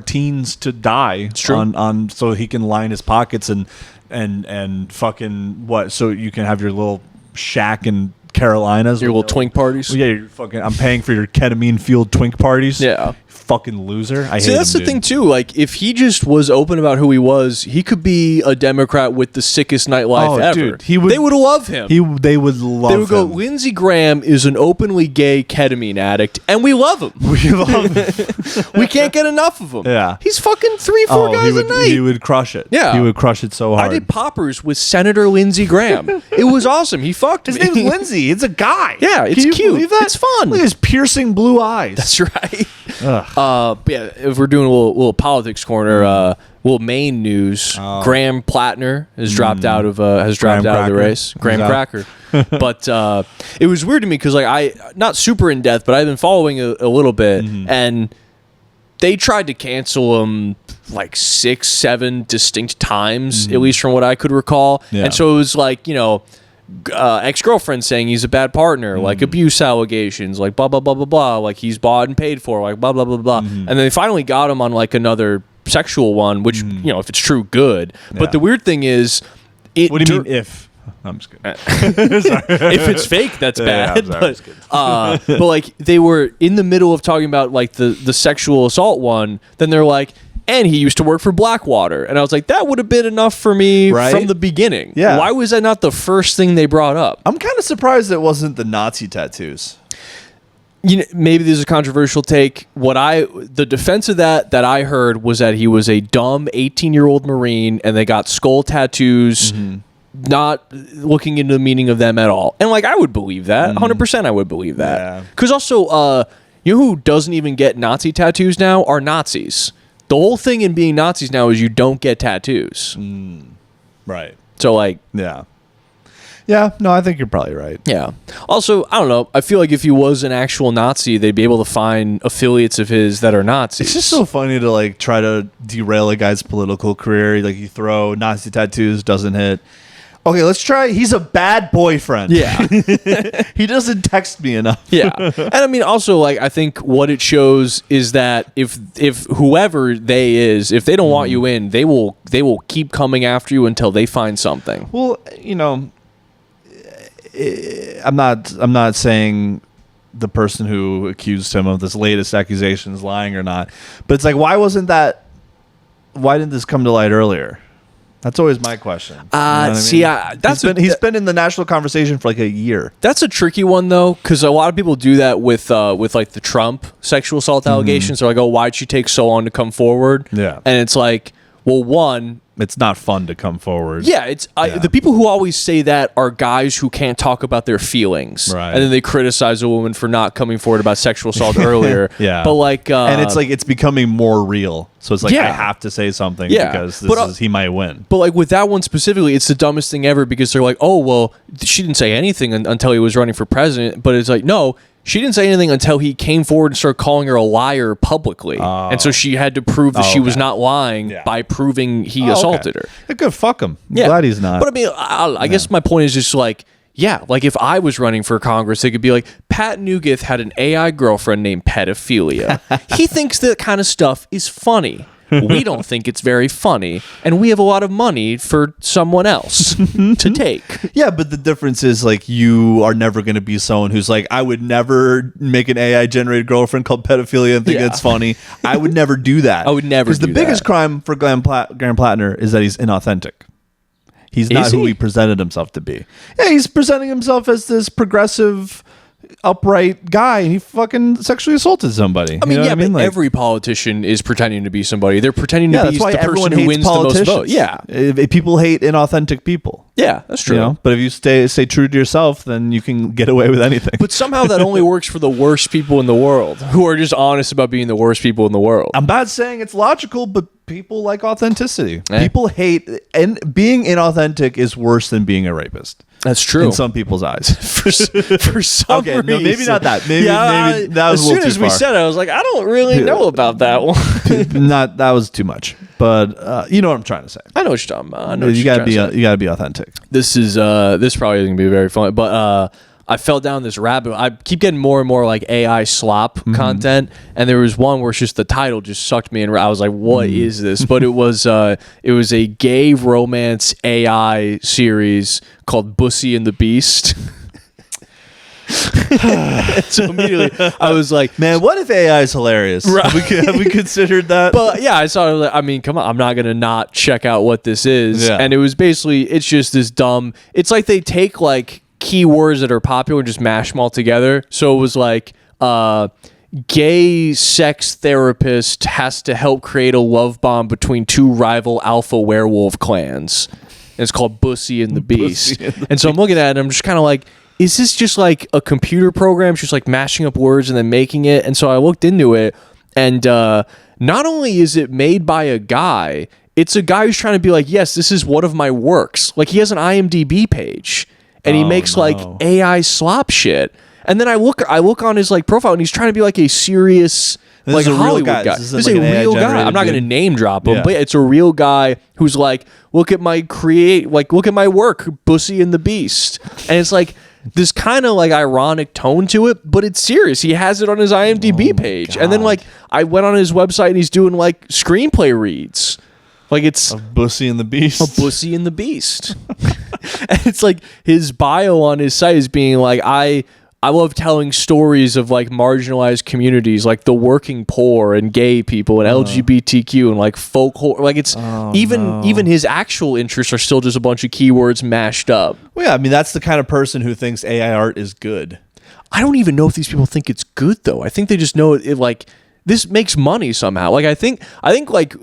teens to die. It's true. On so he can line his pockets and fucking what? So you can have your little shack in Carolinas. Your little twink parties. Well, yeah, I'm paying for your ketamine fueled twink parties. Yeah. Fucking loser. I hate See, that's him, the thing too. Like, if he just was open about who he was, he could be a Democrat with the sickest nightlife ever. Dude, they would love him. They would love him. They would go, Lindsey Graham is an openly gay ketamine addict, and we love him. We love him. We can't get enough of him. Yeah. He's fucking 3-4 guys a night. He would crush it. Yeah. He would crush it so hard. I did poppers with Senator Lindsey Graham. It was awesome. He fucked His me. name's Lindsey. It's a guy. Yeah, it's Can you cute. believe that? It's fun. Look at his piercing blue eyes. That's right. But yeah, if we're doing a little politics corner, little Maine news. Graham Plattner has dropped out of the race. Graham Cracker. But it was weird to me because like I not super in depth, but I've been following a little bit, and they tried to cancel him like 6-7 distinct times, at least from what I could recall. Yeah. And so it was like, ex-girlfriend saying he's a bad partner, like abuse allegations, like blah blah blah blah blah, like he's bought and paid for, like blah blah blah blah. And then they finally got him on like another sexual one, which if it's true, good. Yeah. But the weird thing is, what do you mean if? I'm just kidding. If it's fake, that's bad. Yeah, but like they were in the middle of talking about like the sexual assault one, then they're like, and he used to work for Blackwater. And I was like, that would have been enough for me from the beginning. Yeah. Why was that not the first thing they brought up? I'm kind of surprised it wasn't the Nazi tattoos. Maybe there's a controversial take. The defense of that I heard was that he was a dumb 18-year-old Marine and they got skull tattoos, not looking into the meaning of them at all. And like, I would believe that. 100% I would believe that. Because also, You know who doesn't even get Nazi tattoos now are Nazis. The whole thing in being Nazis now is you don't get tattoos. Right. So like, yeah. Yeah, no, I think you're probably right. Yeah. Also, I don't know. I feel like if he was an actual Nazi, they'd be able to find affiliates of his that are Nazis. It's just so funny to like try to derail a guy's political career. Like you throw Nazi tattoos, doesn't hit. Okay, let's try. He's a bad boyfriend. Yeah. He doesn't text me enough. Yeah. And I mean, also, like, I think what it shows is that if whoever they is, if they don't want you in, they will keep coming after you until they find something. Well, you know, I'm not saying the person who accused him of this latest accusation is lying or not, but it's like, why didn't this come to light earlier? That's always my question. You know he's been in the national conversation for like a year. That's a tricky one though, because a lot of people do that with like the Trump sexual assault allegations. They're like, oh, why'd she take so long to come forward? Yeah, and it's like, well, one, it's not fun to come forward. Yeah, the people who always say that are guys who can't talk about their feelings, right? And then they criticize a woman for not coming forward about sexual assault earlier. Yeah, but like, and it's like it's becoming more real. So it's like I have to say something because he might win. But like with that one specifically, it's the dumbest thing ever because they're like, oh well, she didn't say anything until he was running for president. But it's like, no. She didn't say anything until he came forward and started calling her a liar publicly. And so she had to prove that she was not lying by proving he assaulted her. Yeah, good, fuck him. I'm glad he's not. But I mean, I guess my point is just like, yeah, like if I was running for Congress, they could be like, Pat Nugent had an AI girlfriend named Pedophilia. He thinks that kind of stuff is funny. We don't think it's very funny, and we have a lot of money for someone else to take. Yeah, but the difference is like you are never going to be someone who's like, I would never make an AI generated girlfriend called Pedophilia and think it's funny. I would never do that. I would never do that. Because the biggest crime for Graham Plattner is that he's inauthentic. He's not who he presented himself to be. Yeah, he's presenting himself as this progressive, upright guy, and he fucking sexually assaulted somebody. I mean, but like, every politician is pretending to be somebody. They're pretending to be the person who wins politicians. The most votes. Yeah, people hate inauthentic people. Yeah, that's true. You know? But if you stay true to yourself, then you can get away with anything. But somehow that only works for the worst people in the world, who are just honest about being the worst people in the world. I'm not saying it's logical, but people like authenticity. People hate, and being inauthentic is worse than being a rapist. That's true in some people's eyes. for some reason. No, maybe not that. Maybe that was as soon as we said it, I was like, I don't really know about that one. That was too much. But you know what I'm trying to say. I know what you're talking about. You gotta be authentic. This probably isn't gonna be very fun, but I fell down this rabbit. I keep getting more and more like AI slop content, and there was one where it's just the title just sucked me in. I was like, "What is this?" But it was a gay romance AI series called Bussy and the Beast. So immediately I was like, man, what if AI is hilarious? Right. Have we considered that? But yeah, I saw it. I mean, come on, I'm not gonna not check out what this is. Yeah. And it was basically, it's just this dumb, it's like they take like keywords that are popular and just mash them all together. So it was like gay sex therapist has to help create a love bomb between two rival alpha werewolf clans. And it's called Bussy and the Beast. And so I'm looking at it and I'm just kind of like, is this just like a computer program just like mashing up words and then making it? And so I looked into it, and not only is it made by a guy, it's a guy who's trying to be like, yes, this is one of my works. Like, he has an IMDb page, and he makes like AI slop shit. And then I look on his like profile, and he's trying to be like a serious like Hollywood guy. This is a real guy. I'm not going to name drop him, but it's a real guy who's like, look at my work, Bussy and the Beast. And it's like this kind of like ironic tone to it, but it's serious. He has it on his IMDb page. And then like I went on his website and he's doing like screenplay reads. Like it's a Bussy and the Beast. A Bussy and the Beast. And it's like his bio on his site is being like, I love telling stories of like marginalized communities, like the working poor and gay people and LGBTQ and like folk horror. Like it's even his actual interests are still just a bunch of keywords mashed up. Well, yeah, I mean, that's the kind of person who thinks AI art is good. I don't even know if these people think it's good though. I think they just know it like this makes money somehow. Like I think like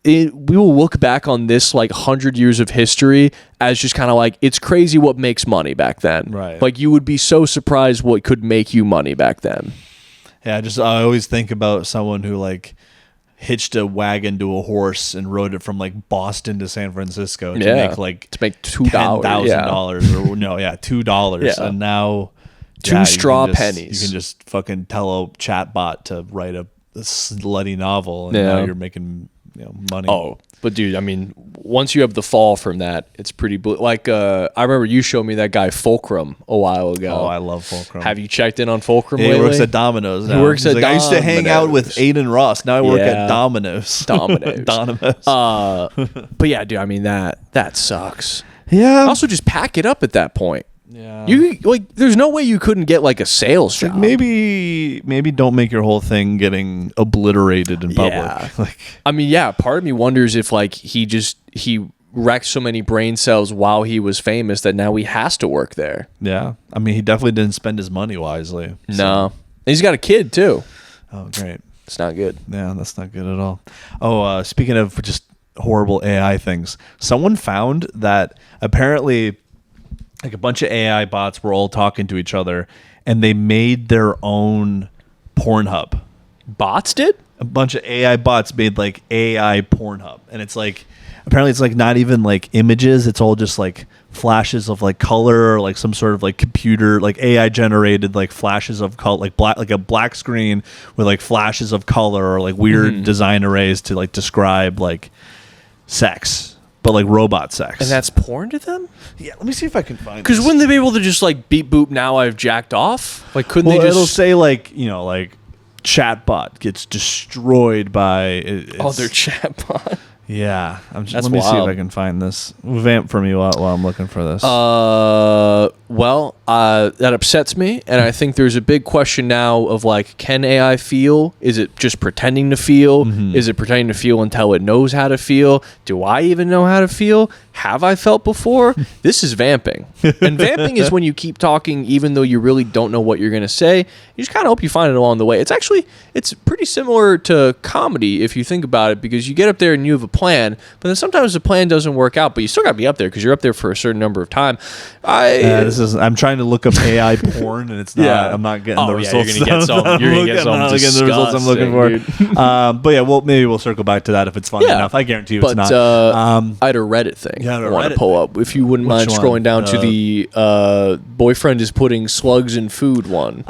we will look back on this like 100 years of history as just kind of like, it's crazy what makes money back then. Right. Like you would be so surprised what could make you money back then. Yeah, I always think about someone who like hitched a wagon to a horse and rode it from like Boston to San Francisco to make like $10,000 or $2, and now two straw pennies. You can just fucking tell a chatbot to write a slutty novel, and now you're making money. Oh, but dude, I mean, once you have the fall from that, it's pretty like I remember you showed me that guy Fulcrum a while ago. Oh, I love Fulcrum. Have you checked in on Fulcrum lately? He works at Domino's now. He works at Domino's. I used to hang out with Aiden Ross. Now I work at Domino's. Domino's. But yeah, dude, I mean that sucks. Yeah. Also, just pack it up at that point. Yeah. You like, there's no way you couldn't get like a sales job. Like maybe don't make your whole thing getting obliterated in public. Yeah. Like, I mean, yeah. Part of me wonders if like he wrecked so many brain cells while he was famous that now he has to work there. Yeah. I mean, he definitely didn't spend his money wisely. So. No. And he's got a kid too. Oh, great. It's not good. Yeah, that's not good at all. Oh, speaking of just horrible AI things, someone found that apparently like a bunch of AI bots were all talking to each other, and they made their own Pornhub. Bots did? A bunch of AI bots made like AI Pornhub, and it's like apparently it's like not even like images; it's all just like flashes of like color or like some sort of like computer like AI generated like flashes of color, like a black screen with like flashes of color or like weird design arrays to like describe like sex. But like robot sex. And that's porn to them? Yeah, let me see if I can find Because wouldn't they be able to just like beep boop, now I've jacked off? Like couldn't they just... it'll say like, like chatbot gets destroyed by... their chatbot? Yeah. Let That's me see if wild. I can find this. Vamp for me while I'm looking for this. That upsets me, and I think there's a big question now of like, can AI feel? Is it just pretending to feel? Is it pretending to feel until it knows how to feel? Do I even know how to feel? Have I felt before? This is vamping. And vamping is when you keep talking even though you really don't know what you're going to say. You just kind of hope you find it along the way. It's pretty similar to comedy if you think about it, because you get up there and you have a plan, but then sometimes the plan doesn't work out, but you still got to be up there because you're up there for a certain number of time. I'm trying to look up AI porn, and it's not. Yeah. I'm not getting the results. You're gonna get some the results I'm looking for. But yeah, maybe we'll circle back to that if it's fun enough. I guarantee you it's not. I had a Reddit thing I want to pull up. If you wouldn't mind scrolling down to the boyfriend is putting slugs in food one.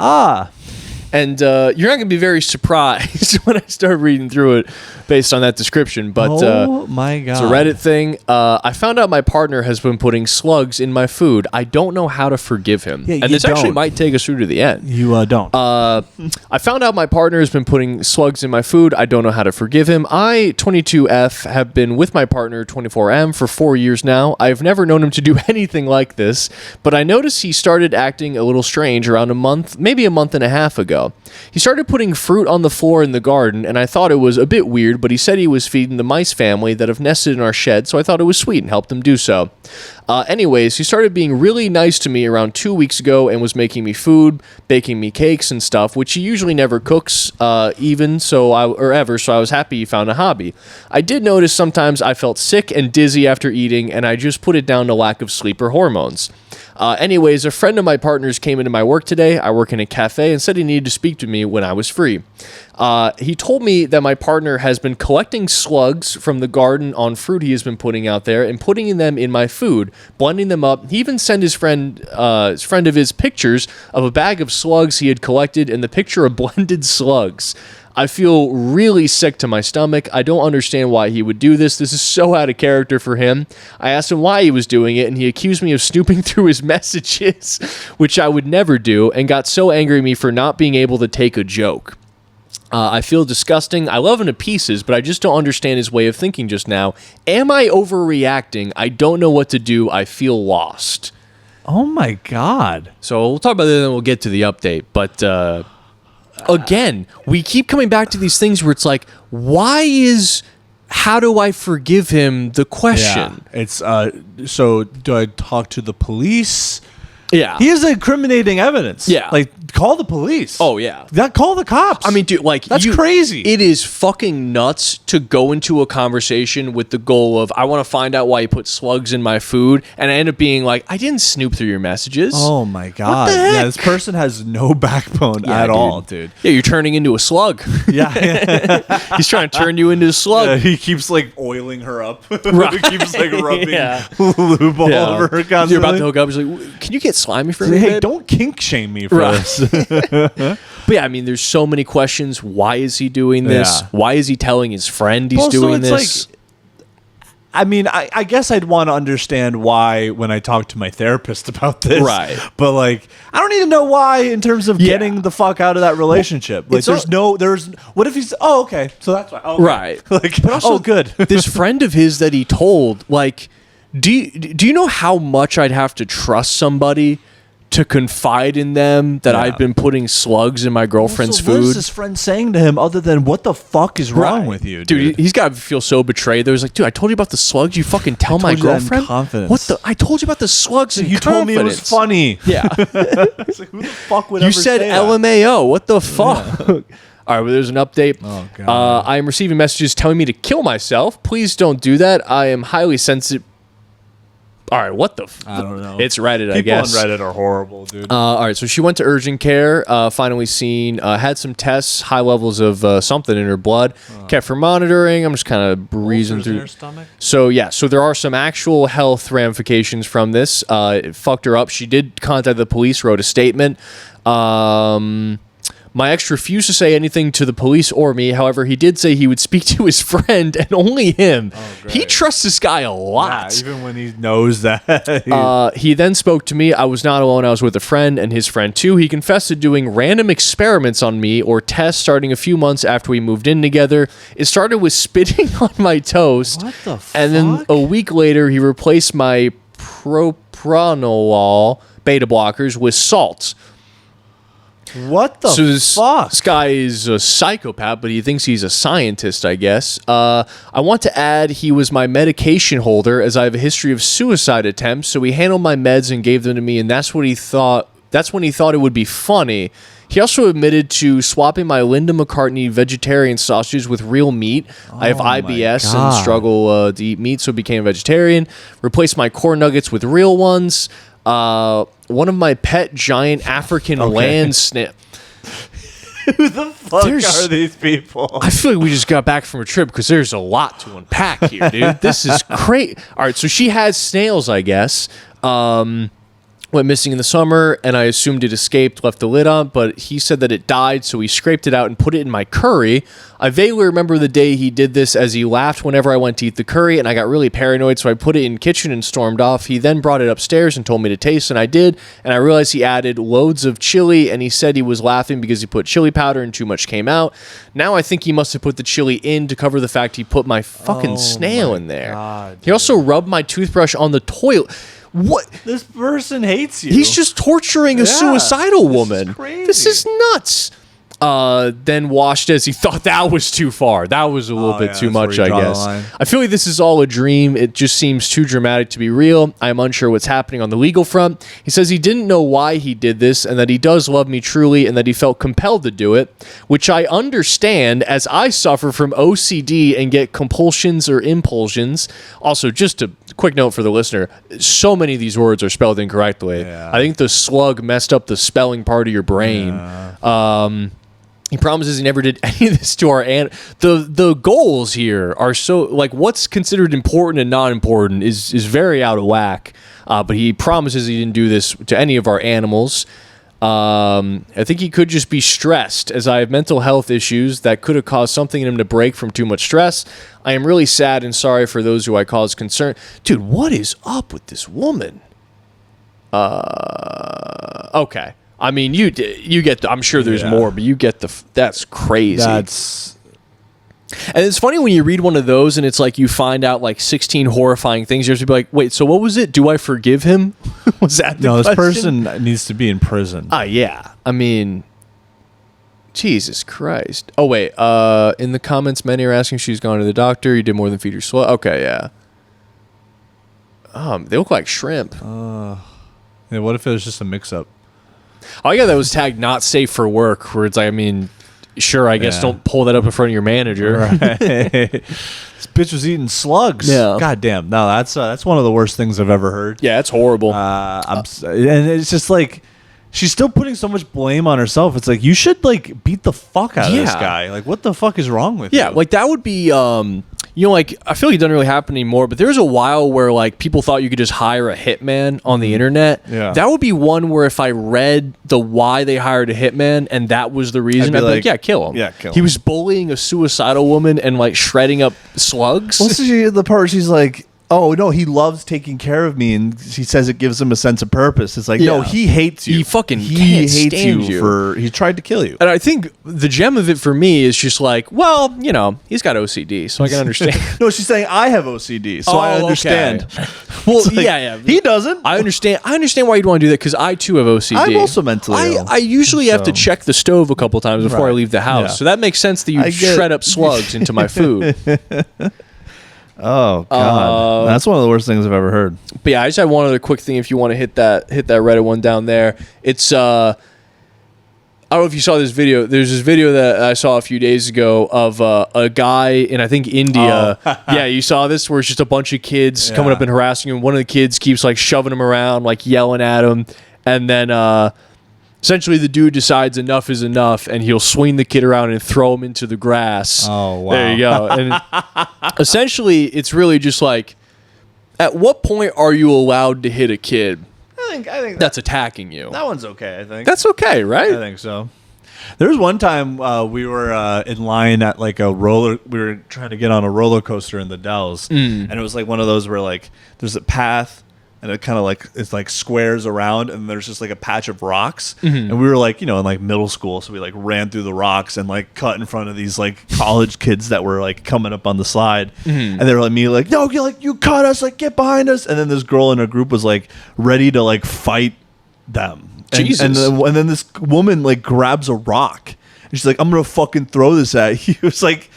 And you're not going to be very surprised when I start reading through it based on that description. But oh my God. It's a Reddit thing. I found out my partner has been putting slugs in my food. I don't know how to forgive him. Yeah, and this actually might take us through to the end. You don't. I found out my partner has been putting slugs in my food. I don't know how to forgive him. I, 22F, have been with my partner, 24M, for 4 years now. I've never known him to do anything like this, but I noticed he started acting a little strange around maybe a month and a half ago. He started putting fruit on the floor in the garden, and I thought it was a bit weird, but he said he was feeding the mice family that have nested in our shed, so I thought it was sweet and helped him do so. Anyways, he started being really nice to me around 2 weeks ago and was making me food, baking me cakes and stuff, which he usually never cooks, ever, so I was happy he found a hobby. I did notice sometimes I felt sick and dizzy after eating, and I just put it down to lack of sleep or hormones. Anyways, a friend of my partner's came into my work today. I work in a cafe, and said he needed to speak to me when I was free. He told me that my partner has been collecting slugs from the garden on fruit he has been putting out there and putting them in my food, blending them up. He even sent his friend of his pictures of a bag of slugs he had collected and the picture of blended slugs. I feel really sick to my stomach. I don't understand why he would do this. This is so out of character for him. I asked him why he was doing it, and he accused me of snooping through his messages, which I would never do, and got so angry at me for not being able to take a joke. I feel disgusting. I love him to pieces, but I just don't understand his way of thinking just now. Am I overreacting? I don't know what to do. I feel lost. Oh my God. So we'll talk about that and then we'll get to the update. But again, we keep coming back to these things where it's like, how do I forgive him? The question. Yeah. It's so do I talk to the police? Yeah. He has incriminating evidence. Yeah. Like call the police. Oh, yeah. Call the cops. I mean, dude, like... That's crazy. It is fucking nuts to go into a conversation with the goal of, I want to find out why you put slugs in my food, and I end up being like, I didn't snoop through your messages. Oh, my God. What the heck? Yeah, this person has no backbone at all, dude. Yeah, you're turning into a slug. Yeah. He's trying to turn you into a slug. Yeah, he keeps, like, oiling her up. Right. He keeps, like, rubbing lube all over her constantly. You're about to hook up. He's like, can you get slimy for me, hey, babe? don't kink shame me for this. But yeah, I mean, there's so many questions. Why is he doing this? Yeah. Why is he telling his friend he's doing this? Like, I mean, I guess I'd want to understand why when I talk to my therapist about this. Right. But, like, I don't need to know why in terms of getting the fuck out of that relationship. Well, like, what if he's, okay, so that's why. Okay. Right. Like, but also, good. This friend of his that he told, like, do you know how much I'd have to trust somebody to confide in them that I've been putting slugs in my girlfriend's food? What is this friend saying to him other than, what the fuck is wrong with you, dude? He's got to feel so betrayed. There's like, dude, I told you about the slugs. You fucking tell my girlfriend? What the? I told you about the slugs in You told me it was funny. Yeah. It's like, who the fuck would ever say that? You said LMAO. What the fuck? Yeah. All right, well, there's an update. Oh, God. I am receiving messages telling me to kill myself. Please don't do that. I am highly sensitive. All right, what the... I don't know. It's Reddit, I guess. People on Reddit are horrible, dude. All right, so she went to urgent care, finally seen, had some tests, high levels of something in her blood, kept for monitoring. I'm just kind of breezing through. In her stomach? So, yeah, so there are some actual health ramifications from this. It fucked her up. She did contact the police, wrote a statement. My ex refused to say anything to the police or me. However, he did say he would speak to his friend and only him. He trusts this guy a lot. Yeah, even when he knows that. He then spoke to me. I was not alone. I was with a friend and his friend too. He confessed to doing random experiments on me or tests starting a few months after we moved in together. It started with spitting on my toast. What the fuck? And then a week later, he replaced my propranolol beta blockers with salts. What the fuck? This guy is a psychopath, but he thinks he's a scientist, I guess. I want to add he was my medication holder as I have a history of suicide attempts, so he handled my meds and gave them to me, and that's when he thought it would be funny. He also admitted to swapping my Linda McCartney vegetarian sausages with real meat. I have IBS and struggle to eat meat, so became a vegetarian. Replaced my corn nuggets with real ones. One of my pet giant African land snail. Who the fuck are these people? I feel like we just got back from a trip because there's a lot to unpack here, dude. This is great. All right, so she has snails, I guess. Went missing in the summer, and I assumed it escaped, left the lid on, but he said that it died, so he scraped it out and put it in my curry. I vaguely remember the day he did this as he laughed whenever I went to eat the curry, and I got really paranoid, so I put it in the kitchen and stormed off. He then brought it upstairs and told me to taste, and I did, and I realized he added loads of chili, and he said he was laughing because he put chili powder and too much came out. Now I think he must have put the chili in to cover the fact he put my fucking snail in there. God, he also rubbed my toothbrush on the toilet. What? This person hates you. He's just torturing a suicidal woman. This is nuts. Then washed as he thought that was too far. That was a little bit too much, I guess. I feel like this is all a dream. It just seems too dramatic to be real. I'm unsure what's happening on the legal front. He says he didn't know why he did this and that he does love me truly and that he felt compelled to do it, which I understand as I suffer from OCD and get compulsions or impulsions. Also, just a quick note for the listener, so many of these words are spelled incorrectly. I think the slug messed up the spelling part of your brain. He promises he never did any of this to our the goals here are so, like, what's considered important and not important is very out of whack. But he promises he didn't do this to any of our animals. I think he could just be stressed, as I have mental health issues that could have caused something in him to break from too much stress. I am really sad and sorry for those who I caused concern. Dude, what is up with this woman? Okay. I mean, you get I'm sure there's more, but you get that's crazy. And it's funny when you read one of those and it's like you find out like 16 horrifying things. You have to be like, wait, so what was it? Do I forgive him? Was that the question? This person needs to be in prison. Yeah. I mean, Jesus Christ. Oh, wait. In the comments, many are asking if she's gone to the doctor. You did more than feed her slow. Okay, yeah. They look like shrimp. Yeah, what if it was just a mix-up? I got that was tagged not safe for work, where it's like, I mean, sure, I guess don't pull that up in front of your manager. Right. This bitch was eating slugs. Yeah. God damn. No, that's one of the worst things I've ever heard. Yeah, it's horrible. And it's just like she's still putting so much blame on herself. It's like you should like beat the fuck out of this guy. Like, what the fuck is wrong with you? Yeah, like that would be like I feel like it doesn't really happen anymore, but there was a while where like people thought you could just hire a hitman on the internet. Yeah. That would be one where if I read the why they hired a hitman and that was the reason, I'd be like, yeah, kill him. Yeah, kill him. He was bullying a suicidal woman and like shredding up slugs. Well, the part where she's like, oh no, he loves taking care of me, and she says it gives him a sense of purpose. It's like, no, he hates you. He fucking he can't hates stand you. for he tried to kill you. And I think the gem of it for me is just like, well, you know, he's got OCD, so I can understand. No, she's saying I have OCD, so I understand. Okay. Well, Like, yeah. He doesn't. I understand why you'd want to do that because I too have OCD. I'm also mentally ill. I usually have to check the stove a couple times before I leave the house, Yeah. so that makes sense that you shred up slugs into my food. Oh God, that's one of the worst things I've ever heard. But yeah, I just have one other quick thing. If you want to hit that Reddit one down there, it's I don't know if you saw this video. There's this video that I saw a few days ago of a guy in I think India. Yeah, you saw this where it's just a bunch of kids coming up and harassing him. One of the kids keeps like shoving him around, like yelling at him, and then essentially the dude decides enough is enough, and he'll swing the kid around and throw him into the grass. Oh, wow. There you go. And essentially, it's really just like, at what point are you allowed to hit a kid? I think That's attacking you. that one's okay. I think That's okay, right? I think so. There was one time we were in line at like we were trying to get on a roller coaster in the Dells, and it was like one of those where like there's a path and it kind of like it's like squares around and there's just like a patch of rocks, and we were like, you know, in like middle school, so we like ran through the rocks and like cut in front of these like college kids that were like coming up on the slide, and they were like me like, no, you cut us, like get behind us, and then this girl in her group was like ready to like fight them. Jesus. And then this woman like grabs a rock and she's like, I'm gonna fucking throw this at you. It's like,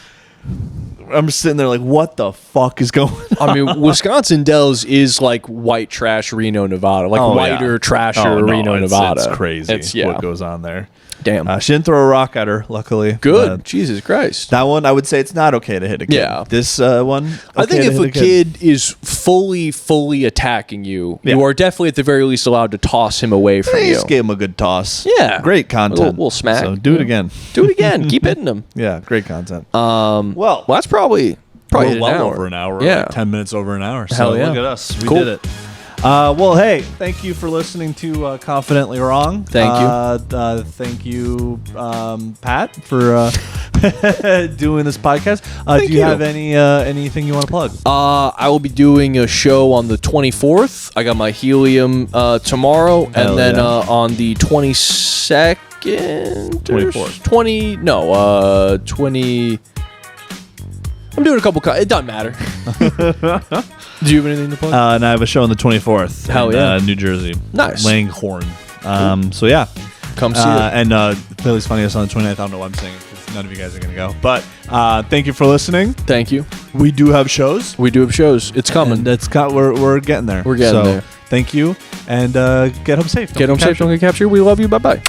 I'm just sitting there like, what the fuck is going on? I mean, Wisconsin Dells is like white trash Reno, Nevada. Like whiter, trasher Reno, Nevada. It's crazy what goes on there. Damn. She didn't throw a rock at her, luckily. Good. Jesus Christ. That one, I would say it's not okay to hit a kid. Yeah. This one, I think if a kid is fully attacking you, you are definitely at the very least allowed to toss him away from you. Just gave him a good toss. Yeah. Great content. A little smack. So do it again. Do it again. Keep hitting him. Yeah, great content. Well, that's probably We're an well hour. over an hour. Yeah. Like 10 minutes over an hour. So Hell yeah. look at us. We Cool. did it. Well, hey, thank you for listening to Confidently Wrong. Thank you. Thank you, Pat, for doing this podcast. Thank do you have anything you want to plug? I will be doing a show on the 24th. I got my helium tomorrow, Hell and then yeah. on the 22nd, 24th. 20. I'm doing a couple. It doesn't matter. Do you have anything to plug? And I have a show on the 24th. Hell in, yeah. New Jersey. Nice. Langhorne. So yeah. Come see it. And Philly's Funniest on the 29th. I don't know what I'm saying because none of you guys are going to go. But thank you for listening. Thank you. We do have shows. We do have shows. It's coming. And we're getting there. We're getting there. Thank you. And get home safe. Get home safe. Don't get captured. We love you. Bye-bye.